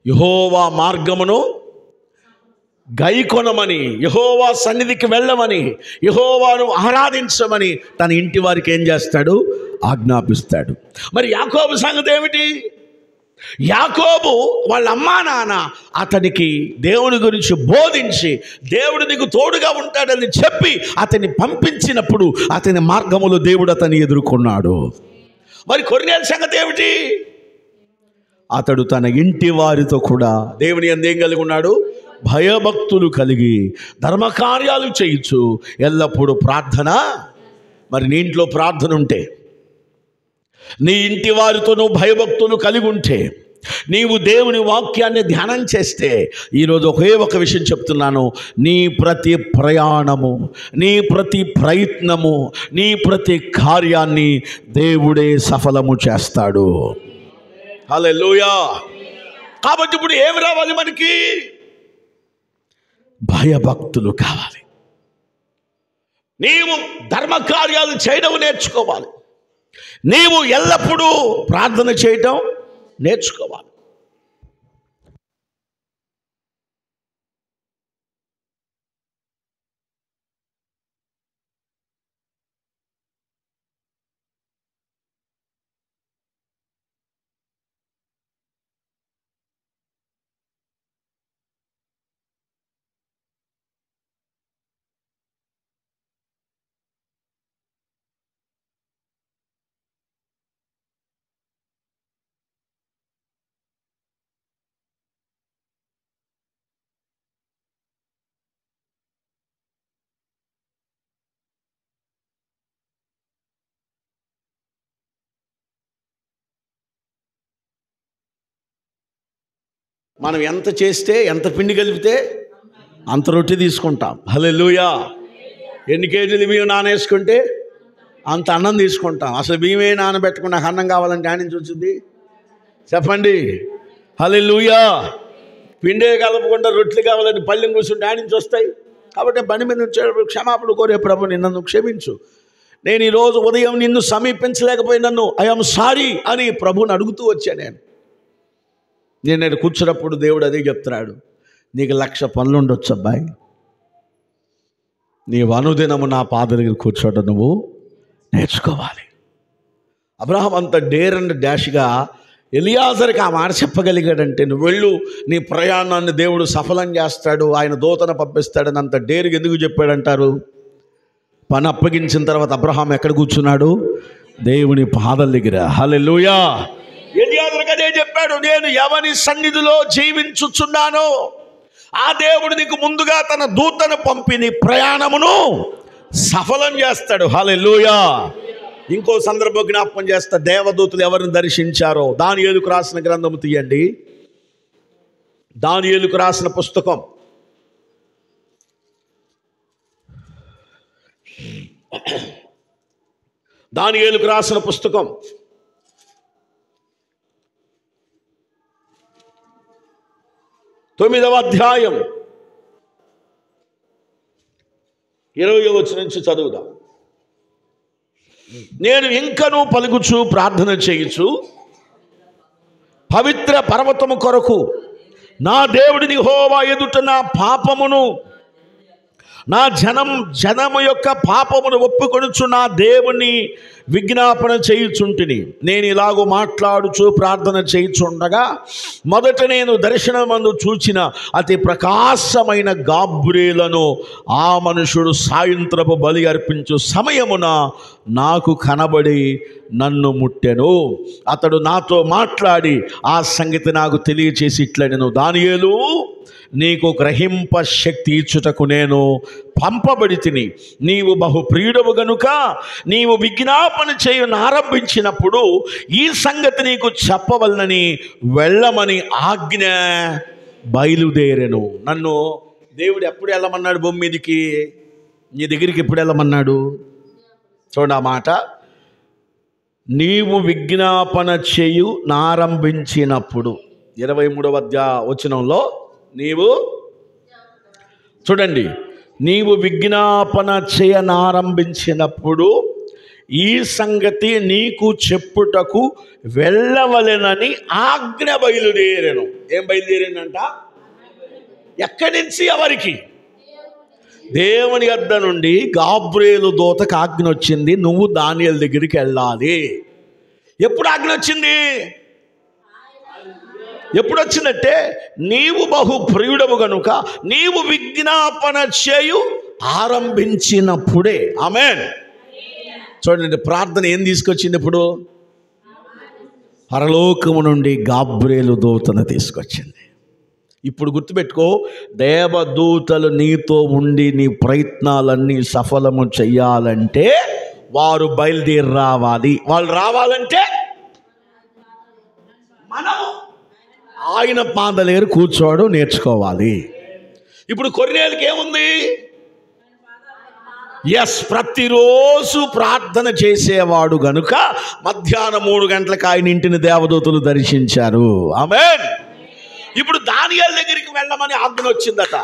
యెహోవా మార్గమును గైకొనమని, యెహోవా సన్నిధికి వెళ్ళమని, యెహోవాను ఆరాధించమని తన ఇంటి వారికి ఏం చేస్తాడు? ఆజ్ఞాపిస్తాడు. మరి యాకోబు సంగతి ఏమిటి? యాకోబు వాళ్ళ అమ్మా నాన్న అతనికి దేవుని గురించి బోధించి, దేవుడు నీకు తోడుగా ఉంటాడని చెప్పి అతన్ని పంపించినప్పుడు అతని మార్గములో దేవుడు అతన్ని ఎదుర్కొన్నాడు. మరి కొర్నేలు సంగతి ఏమిటి? అతడు తన ఇంటి వారితో కూడా దేవుని యందు ఏం కలిగి ఉన్నాడు? భయభక్తులు కలిగి ధర్మకార్యాలు చేయొచ్చు ఎల్లప్పుడూ ప్రార్థన. మరి నీ ఇంట్లో ప్రార్థన ఉంటే, నీ ఇంటి వారితో నువ్వు భయభక్తులు కలిగి ఉంటే, నీవు దేవుని వాక్యాన్ని ధ్యానం చేస్తే, ఈరోజు ఒకే ఒక విషయం చెప్తున్నాను, నీ ప్రతి ప్రయాణము, నీ ప్రతి ప్రయత్నము, నీ ప్రతి కార్యాన్ని దేవుడే సఫలము చేస్తాడు. హల్లెలూయా. కాబట్టి ఇప్పుడు ఏమి రావాలి మనకి? భయభక్తులు కావాలి. నీవు ధర్మకార్యాలు చేయడం నేర్చుకోవాలి. నీవు ఎల్లప్పుడూ ప్రార్థన చేయటం నేర్చుకోవాలి. మనం ఎంత చేస్తే, ఎంత పిండి కలిపితే అంత రొట్టె తీసుకుంటాం. హల్లెలూయా. ఎన్ని కేజీలు బియ్యం నానేసుకుంటే అంత అన్నం తీసుకుంటాం. అసలు బియ్యమే నానబెట్టకుండా నాకు అన్నం కావాలంటే ఆడి నుంచి వచ్చింది? చెప్పండి. హల్లెలూయా. పిండే కలపకుండా రొట్టెలు కావాలని పళ్ళెం కూర్చుంటే ఆడి నుంచి వస్తాయి. కాబట్టి బండి మీద క్షమాపణ కోరే ప్రభు, నిన్ను క్షమించు, నేను ఈరోజు ఉదయం నిన్ను సమీపించలేకపోయినన్ను ఐఎమ్ సారీ అని ప్రభుని అడుగుతూ వచ్చాను. నేను కూర్చున్నప్పుడు దేవుడు అదే చెప్తున్నాడు, నీకు 1,00,000 పనులు ఉండొచ్చు అబ్బాయి, నీవు అనుదినము నా పాద దగ్గర కూర్చోవడం నువ్వు నేర్చుకోవాలి. అబ్రహాం అంత డేర్ అండ్ డాష్గా ఎలియాజరుకి ఆ మాట చెప్పగలిగాడంటే, నువ్వు వెళ్ళు, నీ ప్రయాణాన్ని దేవుడు సఫలం చేస్తాడు, ఆయన దూతను పంపిస్తాడని అంత డేరుగా ఎందుకు చెప్పాడంటారు? పని అప్పగించిన తర్వాత అబ్రహాం ఎక్కడ కూర్చున్నాడు? దేవుని పాదాల దగ్గర. హల్లెలూయా. ఎలియాజరుకి అదే చెప్పాడు, నేను ఎవని సన్నిధిలో జీవించుచున్నానో ఆ దేవుడు నీకు ముందుగా తన దూతను పంపి నీ ప్రయాణమును సఫలం చేస్తాడు. హల్లెలూయా. ఇంకో సందర్భం జ్ఞాపకం చేస్తా, దేవదూతలు ఎవరిని దర్శించారో. దానియేలుకు రాసిన గ్రంథము తీయండి, దానియేలుకు రాసిన పుస్తకం దానియేలుకు రాసిన పుస్తకం 9వ అధ్యాయం 20వ వచనం నుంచి చదువుదాం. నేను ఇంకనూ పలుకుచు ప్రార్థన చేయుచు పవిత్ర పర్వతము కొరకు నా దేవుడిని యెహోవా ఎదుట నా పాపమును, నా జనము యొక్క పాపమును ఒప్పుకొనుచు నా దేవుని విజ్ఞాపన చేయుచుంటిని. నేను ఇలాగూ మాట్లాడుచు ప్రార్థన చేయుచుండగా మొదట నేను దర్శనమందు చూచిన అతి ప్రకాశమైన గాబ్రియేలును ఆ మనుషుడు సాయంత్రపు బలి అర్పించు సమయమున నాకు కనబడి నన్ను ముట్టెను. అతడు నాతో మాట్లాడి ఆ సంగతి నాకు తెలియచేసి ఇట్లనెను, దానియేలు, నీకు గ్రహింప శక్తి ఇచ్చుటకు నేను పంపబడి తిని, నీవు బహు ప్రియుడవు గనుక నీవు విజ్ఞాపన ఆరంభించినప్పుడు ఈ సంగతి నీకు చెప్పవలనని వెళ్ళమని ఆజ్ఞ బయలుదేరెను. నన్ను దేవుడు ఎప్పుడు వెళ్ళమన్నాడు భూమి మీదకి? నీ దగ్గరికి ఎప్పుడు వెళ్ళమన్నాడు? చూడండి ఆ మాట, నీవు విజ్ఞాపన ఆరంభించినప్పుడు. 23వ వచనంలో నీవు చూడండి, నీవు విజ్ఞాపన ఆరంభించినప్పుడు ఈ సంగతి నీకు చెప్పుటకు వెళ్ళవలెనని ఆజ్ఞ బయలుదేరెను. ఏం బయలుదేరిందంట? ఎక్కడి నుంచి? ఎవరికి? దేవుని యొద్ద నుండి గాబ్రియేలు దూతకు ఆజ్ఞ వచ్చింది, నువ్వు దానియేలు దగ్గరికి వెళ్ళాలి. ఎప్పుడు ఆజ్ఞ వచ్చింది? ఎప్పుడు వచ్చిందంటే, నీవు బహు ప్రియుడవు గనుక నీవు విజ్ఞాపన ఆరంభించినప్పుడే. ఆమేన్. చూడండి, ప్రార్థన ఏం తీసుకొచ్చింది? ఇప్పుడు పరలోకము నుండి గాబ్రియేలు దూతను తీసుకొచ్చింది. ఇప్పుడు గుర్తుపెట్టుకో, దేవదూతలు నీతో ఉండి నీ ప్రయత్నాలన్నీ సఫలము చెయ్యాలంటే వారు బయలుదేరి రావాలి. వాళ్ళు రావాలంటే మనము ఆయన పాదలేరు కూర్చోవడం నేర్చుకోవాలి. ఇప్పుడు కొర్నేలుకి ఏముంది? ఎస్, ప్రతిరోజు ప్రార్థన చేసేవాడు గనుక మధ్యాహ్నం 3 గంటలకు ఆయన ఇంటిని దేవదూతలు దర్శించారు. ఆమేన్. ఇప్పుడు దానియేలు దగ్గరికి వెళ్ళమని ఆజ్ఞ వచ్చిందట.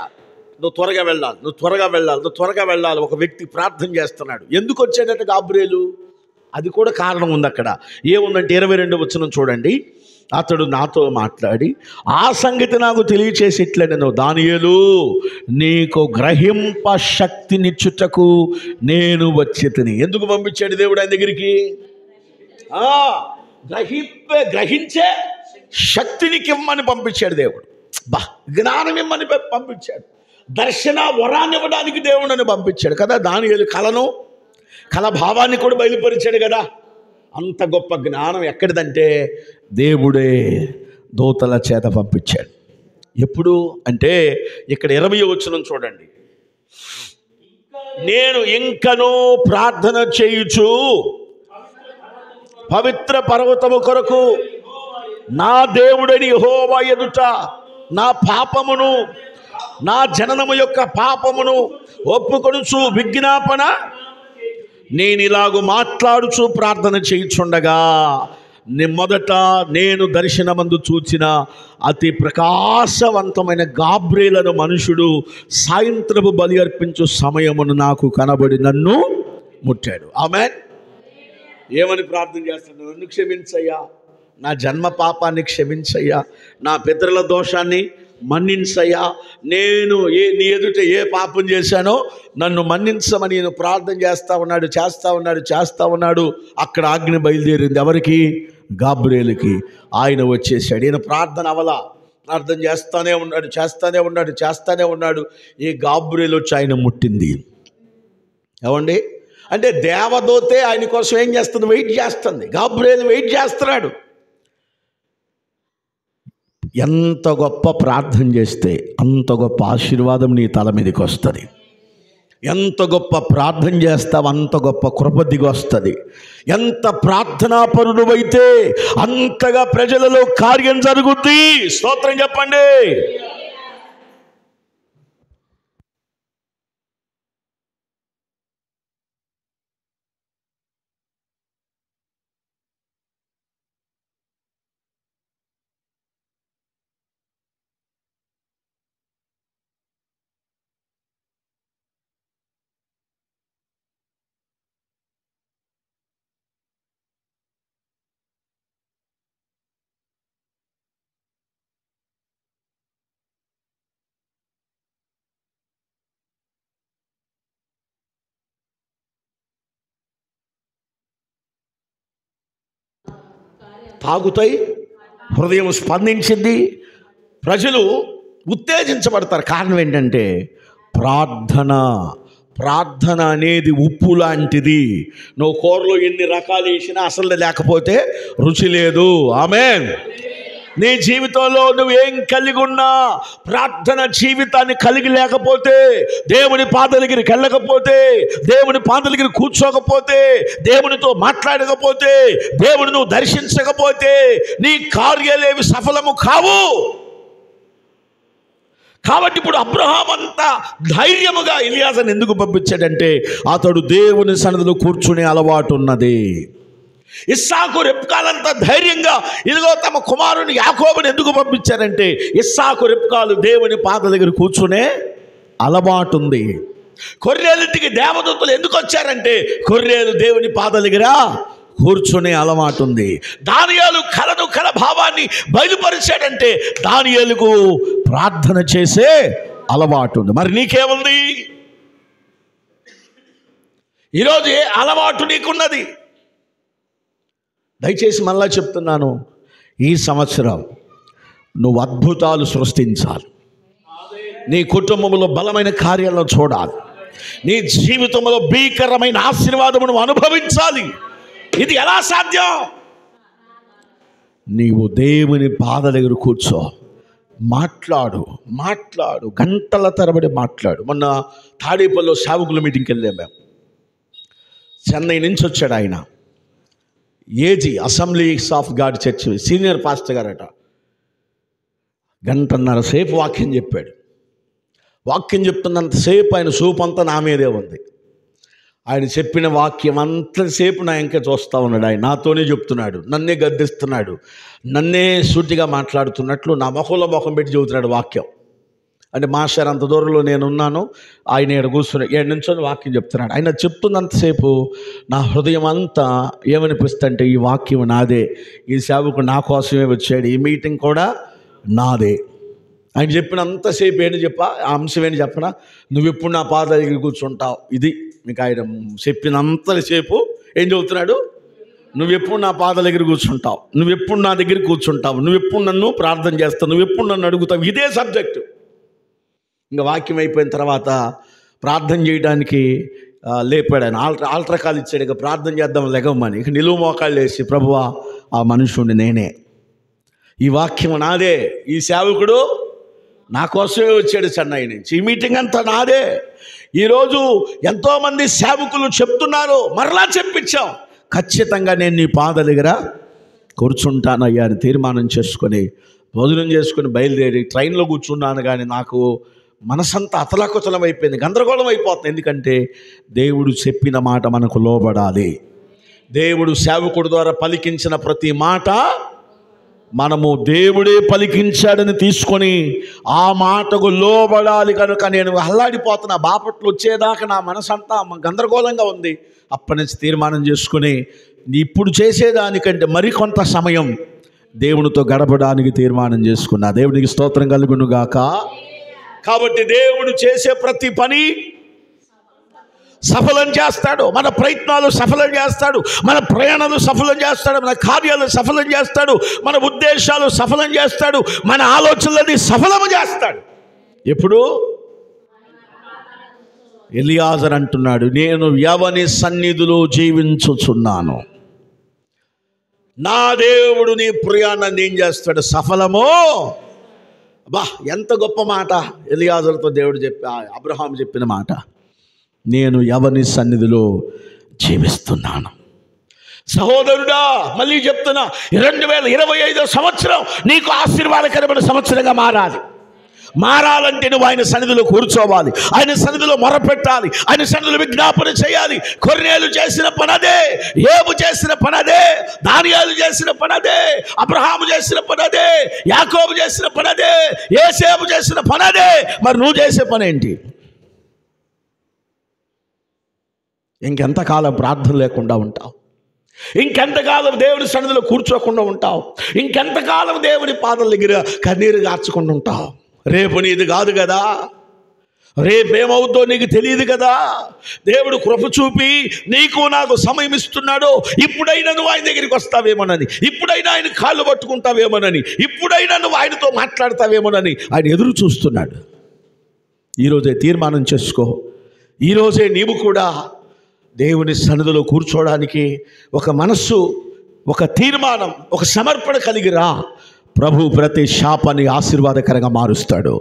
నువ్వు త్వరగా వెళ్ళాలి, నువ్వు త్వరగా వెళ్ళాలి, నువ్వు త్వరగా వెళ్ళాలి. ఒక వ్యక్తి ప్రార్థన చేస్తున్నాడు. ఎందుకు వచ్చాడట గాబ్రియేలు? అది కూడా కారణం ఉంది అక్కడ. ఏముందంటే 22వ వచనం చూడండి. అతడు నాతో మాట్లాడి ఆ సంగతి నాకు తెలియచేసి ఇట్లనెను, దానియేలు, నీకు గ్రహింప శక్తినిచ్చుటకు నేను వచ్చి తిని. ఎందుకు పంపించాడు దేవుడు ఆయన దగ్గరికి? గ్రహించే శక్తినికి ఇమ్మని పంపించాడు దేవుడు. జ్ఞానం ఇమ్మని పంపించాడు. దర్శన వరాన్ని ఇవ్వడానికి దేవుడిని పంపించాడు కదా. దానియేలు కళ భావాన్ని కూడా బయలుపరిచాడు కదా. అంత గొప్ప జ్ఞానం ఎక్కడిదంటే దేవుడే దూతల చేత పంపించాడు. ఎప్పుడు అంటే ఇక్కడ 20వ వచనం చూడండి. నేను ఇంకనూ ప్రార్థన చేయుచు పవిత్ర పర్వతము కొరకు నా దేవుడని యెహోవా ఎదుట నా పాపమును, నా జననము యొక్క పాపమును ఒప్పుకొనుచు విజ్ఞాపన నేను ఇలాగూ మాట్లాడుచు ప్రార్థన చేయుచుండగా మొదట నేను దర్శనమందు చూచిన అతి ప్రకాశవంతమైన గాబ్రియేలు మనుషుడు సాయంత్రపు బలి అర్పించు సమయమును నాకు కనబడి నన్ను ముట్టాడు. ఆమేన్. ఏమని ప్రార్థన చేస్తున్నాడు? నన్ను క్షమించయ్యా, నా జన్మ పాపాన్ని క్షమించయ్యా, నా పితరుల దోషాన్ని మన్నించయ్యా, నేను నీ ఎదుట ఏ పాపం చేశానో నన్ను మన్నించమని నేను ప్రార్థన చేస్తా ఉన్నాడు. అక్కడ ఆజ్ఞ బయలుదేరింది. ఎవరికి? గాబ్రియేలుకి. ఆయన వచ్చేసాడు. ఈయన ప్రార్థన అవలా, ప్రార్థన చేస్తానే ఉన్నాడు. ఈ గాబ్రియేలు వచ్చి ఆయన ముట్టింది. ఏమండి? అంటే దేవదూతే ఆయన కోసం ఏం చేస్తుంది? వెయిట్ చేస్తుంది. గాబ్రియేలు వెయిట్ చేస్తున్నాడు. ఎంత గొప్ప ప్రార్థన చేస్తే అంత గొప్ప ఆశీర్వాదం నీ తల మీదకి వస్తుంది. ఎంత గొప్ప ప్రార్థన చేస్తావు అంత గొప్ప కృప దిగి వస్తుంది. ఎంత ప్రార్థనాపరుడువైతే అంతగా ప్రజలలో కార్యం జరుగుద్ది. స్తోత్రం చెప్పండి. తాగుతాయి, హృదయం స్పందించింది, ప్రజలు ఉత్తేజించబడతారు. కారణం ఏంటంటే ప్రార్థన అనేది ఉప్పు లాంటిది. నువ్వు కూరలో ఎన్ని రకాలు వేసినా అసలు లేకపోతే రుచి లేదు. ఆమేన్. నీ జీవితంలో నువ్వేం కలిగి ఉన్నా ప్రార్థన జీవితాన్ని కలిగి లేకపోతే, దేవుని పాదాల దగ్గరికి వెళ్ళకపోతే, దేవుని పాదాల దగ్గర కూర్చోకపోతే, దేవునితో మాట్లాడకపోతే, దేవుని నువ్వు దర్శించకపోతే నీ కార్యాలేవి సఫలము కావు. కాబట్టి ఇప్పుడు అబ్రహాం అంతా ధైర్యముగా ఎలియాజరుని ఎందుకు పంపించాడంటే అతడు దేవుని సన్నిధిలో కూర్చునే అలవాటు ఉన్నది. ఇస్సాకు రెబ్కాలంతా ధైర్యంగా ఇదిగో తమ కుమారుని యాకోబుని ఎందుకు పంపించారంటే ఇస్సాకు రెబ్కాలు దేవుని పాదాల దగ్గర కూర్చునే అలవాటు ఉంది. గొర్రెలింటికి దేవదూతలు ఎందుకు వచ్చారంటే గొర్రెలు దేవుని పాదాల దగ్గర కూర్చునే అలవాటు ఉంది. దానియేలు కల భావాన్ని బయలుపరిచాడంటే దానియేలుకు ప్రార్థన చేసే అలవాటు ఉంది. మరి నీకేముంది? ఈరోజు ఏ అలవాటు నీకున్నది? దయచేసి మళ్ళా చెప్తున్నాను, ఈ సంవత్సరం నువ్వు అద్భుతాలు సృష్టించాలి. నీ కుటుంబంలో బలమైన కార్యాలను చూడాలి. నీ జీవితంలో భీకరమైన ఆశీర్వాదము నువ్వు అనుభవించాలి. ఇది ఎలా సాధ్యం? నీవు దేవుని పాదాల దగ్గర కూర్చో, మాట్లాడు, గంటల తరబడి మాట్లాడు. మొన్న తాడేపల్లిలో సేవకుల మీటింగ్కి వెళ్ళాం మేము. చెన్నై నుంచి వచ్చాడు ఆయన, AG assemblies of God church senior pastor గారట. 1.5 గంటల సేపు వాక్యం చెప్పాడు. వాక్యం చెప్తున్నంతసేపు ఆయన సూపు అంతా నా మీదే ఉంది. ఆయన చెప్పిన వాక్యం అంతసేపు నా ఇంకా చూస్తూ ఉన్నాడు. ఆయన నాతోనే చెప్తున్నాడు, నన్నే గద్దిస్తున్నాడు, నన్నే సూటిగా మాట్లాడుతున్నట్లు నా ముఖం పెట్టి చెబుతున్నాడు వాక్యం. అంటే మాస్టర్ అంత దూరంలో నేను ఉన్నాను, ఆయన ఇక్కడ కూర్చుని ఏడు నుంచొని వాక్యం చెప్తున్నాడు. ఆయన చెప్తున్నంతసేపు నా హృదయం అంతా ఏమనిపిస్తుంటే ఈ వాక్యం నాదే, ఈ సేవకు నా కోసమే వచ్చాడు, ఈ మీటింగ్ కూడా నాదే. ఆయన చెప్పినంతసేపు ఆ అంశం ఏంటి చెప్పనా? నువ్వు ఎప్పుడు నా పాదాల దగ్గర కూర్చుంటావు. ఇది మీకు ఆయన చెప్పినంతసేపు ఏం చెబుతున్నాడు? నువ్వెప్పుడు నా పాదాల దగ్గర కూర్చుంటావు, నువ్వెప్పుడు నా దగ్గర కూర్చుంటావు, నువ్వెప్పుడు నన్ను ప్రార్థన చేస్తావు, నువ్వెప్పుడు నన్ను అడుగుతావు. ఇదే సబ్జెక్టు. ఇంకా వాక్యం అయిపోయిన తర్వాత ప్రార్థన చేయడానికి లేపాడు ఆయన. ఆల్టర్ కాల్ ఇచ్చాడు. ఇక ప్రార్థన చేద్దాం లెగమ్మని. ఇక నిలువు మోకాళ్ళు వేసి, ప్రభువా ఆ మనుషుడిని నేనే, ఈ వాక్యం నాదే, ఈ సేవకుడు నా కోసమే వచ్చాడు చెన్నై నుంచి, ఈ మీటింగ్ అంతా నాదే. ఈరోజు ఎంతోమంది సేవకులు చెప్తున్నారు, మరలా చెప్పించాం, ఖచ్చితంగా నేను నీ పాదాల దగ్గర కూర్చుంటానయ్యా అని తీర్మానం చేసుకొని భోజనం చేసుకుని బయలుదేరి ట్రైన్లో కూర్చున్నాను. కానీ నాకు మనసంతా అతలాకుతలం అయిపోయింది, గందరగోళం అయిపోతుంది. ఎందుకంటే దేవుడు చెప్పిన మాట మనకు లోబడాలి. దేవుడు సేవకుడు ద్వారా పలికించిన ప్రతి మాట మనము దేవుడే పలికించాడని తీసుకొని ఆ మాటకు లోబడాలి. కనుక నేను అల్లాడిపోతున్నా. బాపట్లు వచ్చేదాకా నా మనసంతా గందరగోళంగా ఉంది. అప్పటి నుంచి తీర్మానం చేసుకుని ఇప్పుడు చేసేదానికంటే మరికొంత సమయం దేవునితో గడపడానికి తీర్మానం చేసుకున్నా. దేవునికి స్తోత్రం కలుగును గాక. కాబట్టి దేవుడు చేసే ప్రతి పని సఫలం చేస్తాడు. మన ప్రయత్నాలు సఫలం చేస్తాడు, మన ప్రయాణాలు సఫలం చేస్తాడు, మన కార్యాలు సఫలం చేస్తాడు, మన ఉద్దేశాలు సఫలం చేస్తాడు, మన ఆలోచనలని సఫలము చేస్తాడు. ఎప్పుడు? ఎలియాజరు అంటున్నాడు, నేను యెహోవా సన్నిధిలో జీవించుచున్నాను. నా దేవుడు నీ ప్రయాణాన్ని ఏం చేస్తాడు? సఫలము. బా, ఎంత గొప్ప మాట ఎలియాజరుతో దేవుడు అబ్రహాం చెప్పిన మాట. నేను యెహోవా సన్నిధిలో జీవిస్తున్నాను. సహోదరుడా, మళ్ళీ చెప్తున్నా, 2025 సంవత్సరం నీకు ఆశీర్వాదకరమైన సంవత్సరంగా మారాలంటే నువ్వు ఆయన సన్నిధిలో కూర్చోవాలి, ఆయన సన్నిధిలో మొరపెట్టాలి, ఆయన సన్నిధిలో విజ్ఞాపన చేయాలి. కొర్నేలు చేసిన పనదే, యోబు చేసిన పనదే, దానియేలు చేసిన పనదే, అబ్రహాము చేసిన పనదే, యాకోబు చేసిన పనదే, యోసేపు చేసిన పనదే. మరి నువ్వు చేసే పనేంటి? ఇంకెంతకాలం ప్రార్థన లేకుండా ఉంటావు? ఇంకెంతకాలం దేవుని సన్నిధిలో కూర్చోకుండా ఉంటావు? ఇంకెంతకాలం దేవుని పాదాల దగ్గర కన్నీరు గార్చకుండా ఉంటావు? రేపు నీది కాదు కదా, రేపేమవుద్దో నీకు తెలియదు కదా. దేవుడు కృప చూపి నీకు నాకు సమయం ఇస్తున్నాడు. ఇప్పుడైనా నువ్వు ఆయన దగ్గరికి వస్తావేమోనని, ఇప్పుడైనా ఆయన కాళ్ళు పట్టుకుంటావేమోనని, ఇప్పుడైనా నువ్వు ఆయనతో మాట్లాడతావేమోనని ఆయన ఎదురు చూస్తున్నాడు. ఈరోజే తీర్మానం చేసుకో. ఈరోజే నీవు కూడా దేవుని సన్నిధిలో కూర్చోవడానికి ఒక మనస్సు, ఒక తీర్మానం, ఒక సమర్పణ కలిగిరా. ప్రభు ప్రతి శాపాన్ని ఆశీర్వాదకరంగా మారుస్తాడు.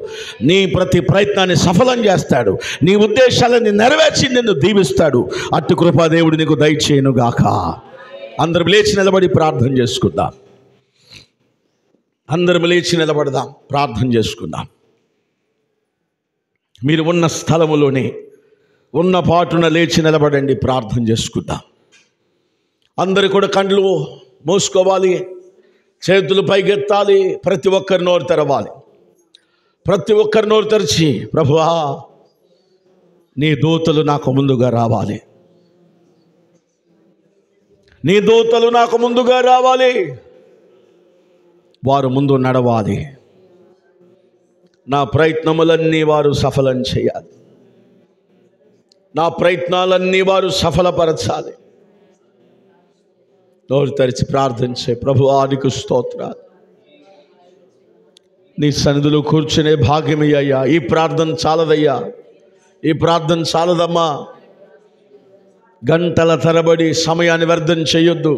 నీ ప్రతి ప్రయత్నాన్ని సఫలం చేస్తాడు. నీ ఉద్దేశాలను నెరవేర్చి నిన్ను దీవిస్తాడు. అట్టి కృపా దేవుడు నీకు దయచేయునుగాక. అందరం లేచి నిలబడి ప్రార్థన చేసుకుందాం. అందరం లేచి నిలబడదాం, ప్రార్థన చేసుకుందాం. మీరు ఉన్న స్థలములోనే ఉన్న పాటున లేచి నిలబడండి, ప్రార్థన చేసుకుందాం. అందరు కూడా కళ్ళు మూసుకోవాలి, చేతులు పైకెత్తాలి. ప్రతి ఒక్కరి నోరు తెరవాలి. ప్రతి ఒక్కరి నోరు తెరిచి, ప్రభువా నీ దూతలు నాకు ముందుగా రావాలి, నీ దూతలు నాకు ముందుగా రావాలి, వారు ముందు నడవాలి, నా ప్రయత్నములన్నీ వారు సఫలం చేయాలి, నా ప్రయత్నాలన్నీ వారు సఫలపరచాలి. నోరు తెరిచి ప్రార్థించే, ప్రభువా నీకు స్తోత్రాలు, నీ సన్నిధిలో కూర్చునే భాగ్యమయ్యా. ఈ ప్రార్థన చాలదయ్యా, ఈ ప్రార్థన చాలదమ్మా. గంటల తరబడి సమయాన్ని వ్యర్థం చేయొద్దు.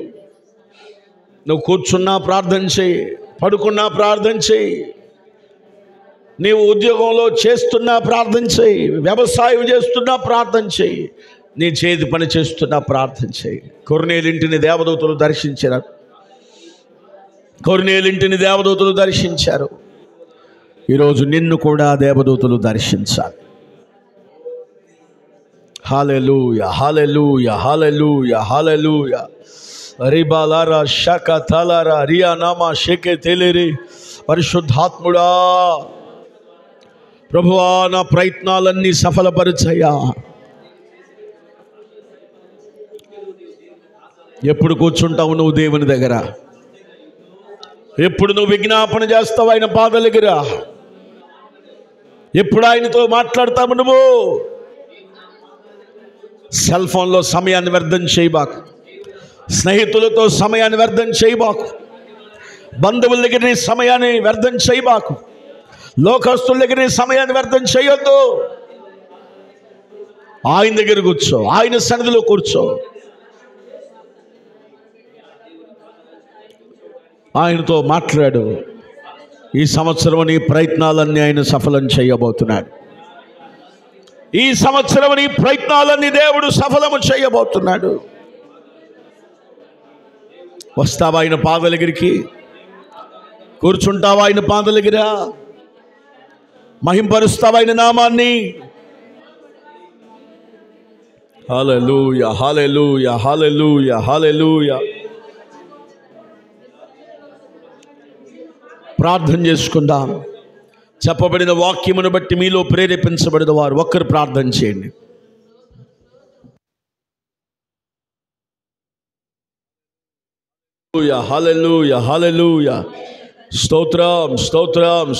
నువ్వు కూర్చున్నా ప్రార్థన చేయి, పడుకున్నా ప్రార్థన చేయి, నీవు ఉద్యోగంలో చేస్తున్నా ప్రార్థన చేయి, వ్యవసాయం చేస్తున్నా ప్రార్థన చేయి, నీ చేతి పని చేస్తున్నా ప్రార్థన చేయి. కొర్నేలింటిని దేవదూతలు దర్శించారు. కొర్నేలింటిని దేవదూతలు దర్శించారు. ఈరోజు నిన్ను కూడా దేవదూతలు దర్శించాలి. హల్లెలూయా, హల్లెలూయా, హల్లెలూయా, హల్లెలూయా. రిబాలారా షక తలారా రియా నామా షెకే తెలిరి. పరిశుద్ధాత్ముడా, ప్రభువా నా ప్రయత్నాలన్నీ సఫలపరచయ్యా. ఎప్పుడు కూర్చుంటావు నువ్వు దేవుని దగ్గర? ఎప్పుడు నువ్వు విజ్ఞాపన చేస్తావు ఆయన పాదాల దగ్గర? ఎప్పుడు ఆయనతో మాట్లాడతావు నువ్వు? సెల్ ఫోన్లో సమయాన్ని వ్యర్థం చేయబాకు, స్నేహితులతో సమయాన్ని వ్యర్థం చేయబాకు, బంధువుల దగ్గర నీ సమయాన్ని వ్యర్థం చేయబాకు, లోకస్తుల దగ్గర నీ సమయాన్ని వ్యర్థం చేయొద్దు. ఆయన దగ్గర కూర్చో, ఆయన సన్నిధిలో కూర్చో, ఆయనతో మాట్లాడు. ఈ సంవత్సరం నీ ప్రయత్నాలన్నీ ఆయన సఫలం చేయబోతున్నాడు. ఈ సంవత్సరం నీ ప్రయత్నాలన్నీ దేవుడు సఫలము చేయబోతున్నాడు. వస్తావా ఆయన పాదాల దగ్గరికి? కూర్చుంటావా ఆయన పాదాల దగ్గర? మహింపరుస్తావా ఆయన నామాన్ని? హల్లెలూయా, హల్లెలూయా, హల్లెలూయా, హల్లెలూయా. ప్రార్థన చేసుకుందాం. చెప్పబడిన వాక్యమును బట్టి మీలో ప్రేరేపించబడిన వారు ఒక్కరు ప్రార్థన చేయండి. హల్లెలూయా, హల్లెలూయా. స్తోత్రం, స్తోత్రం.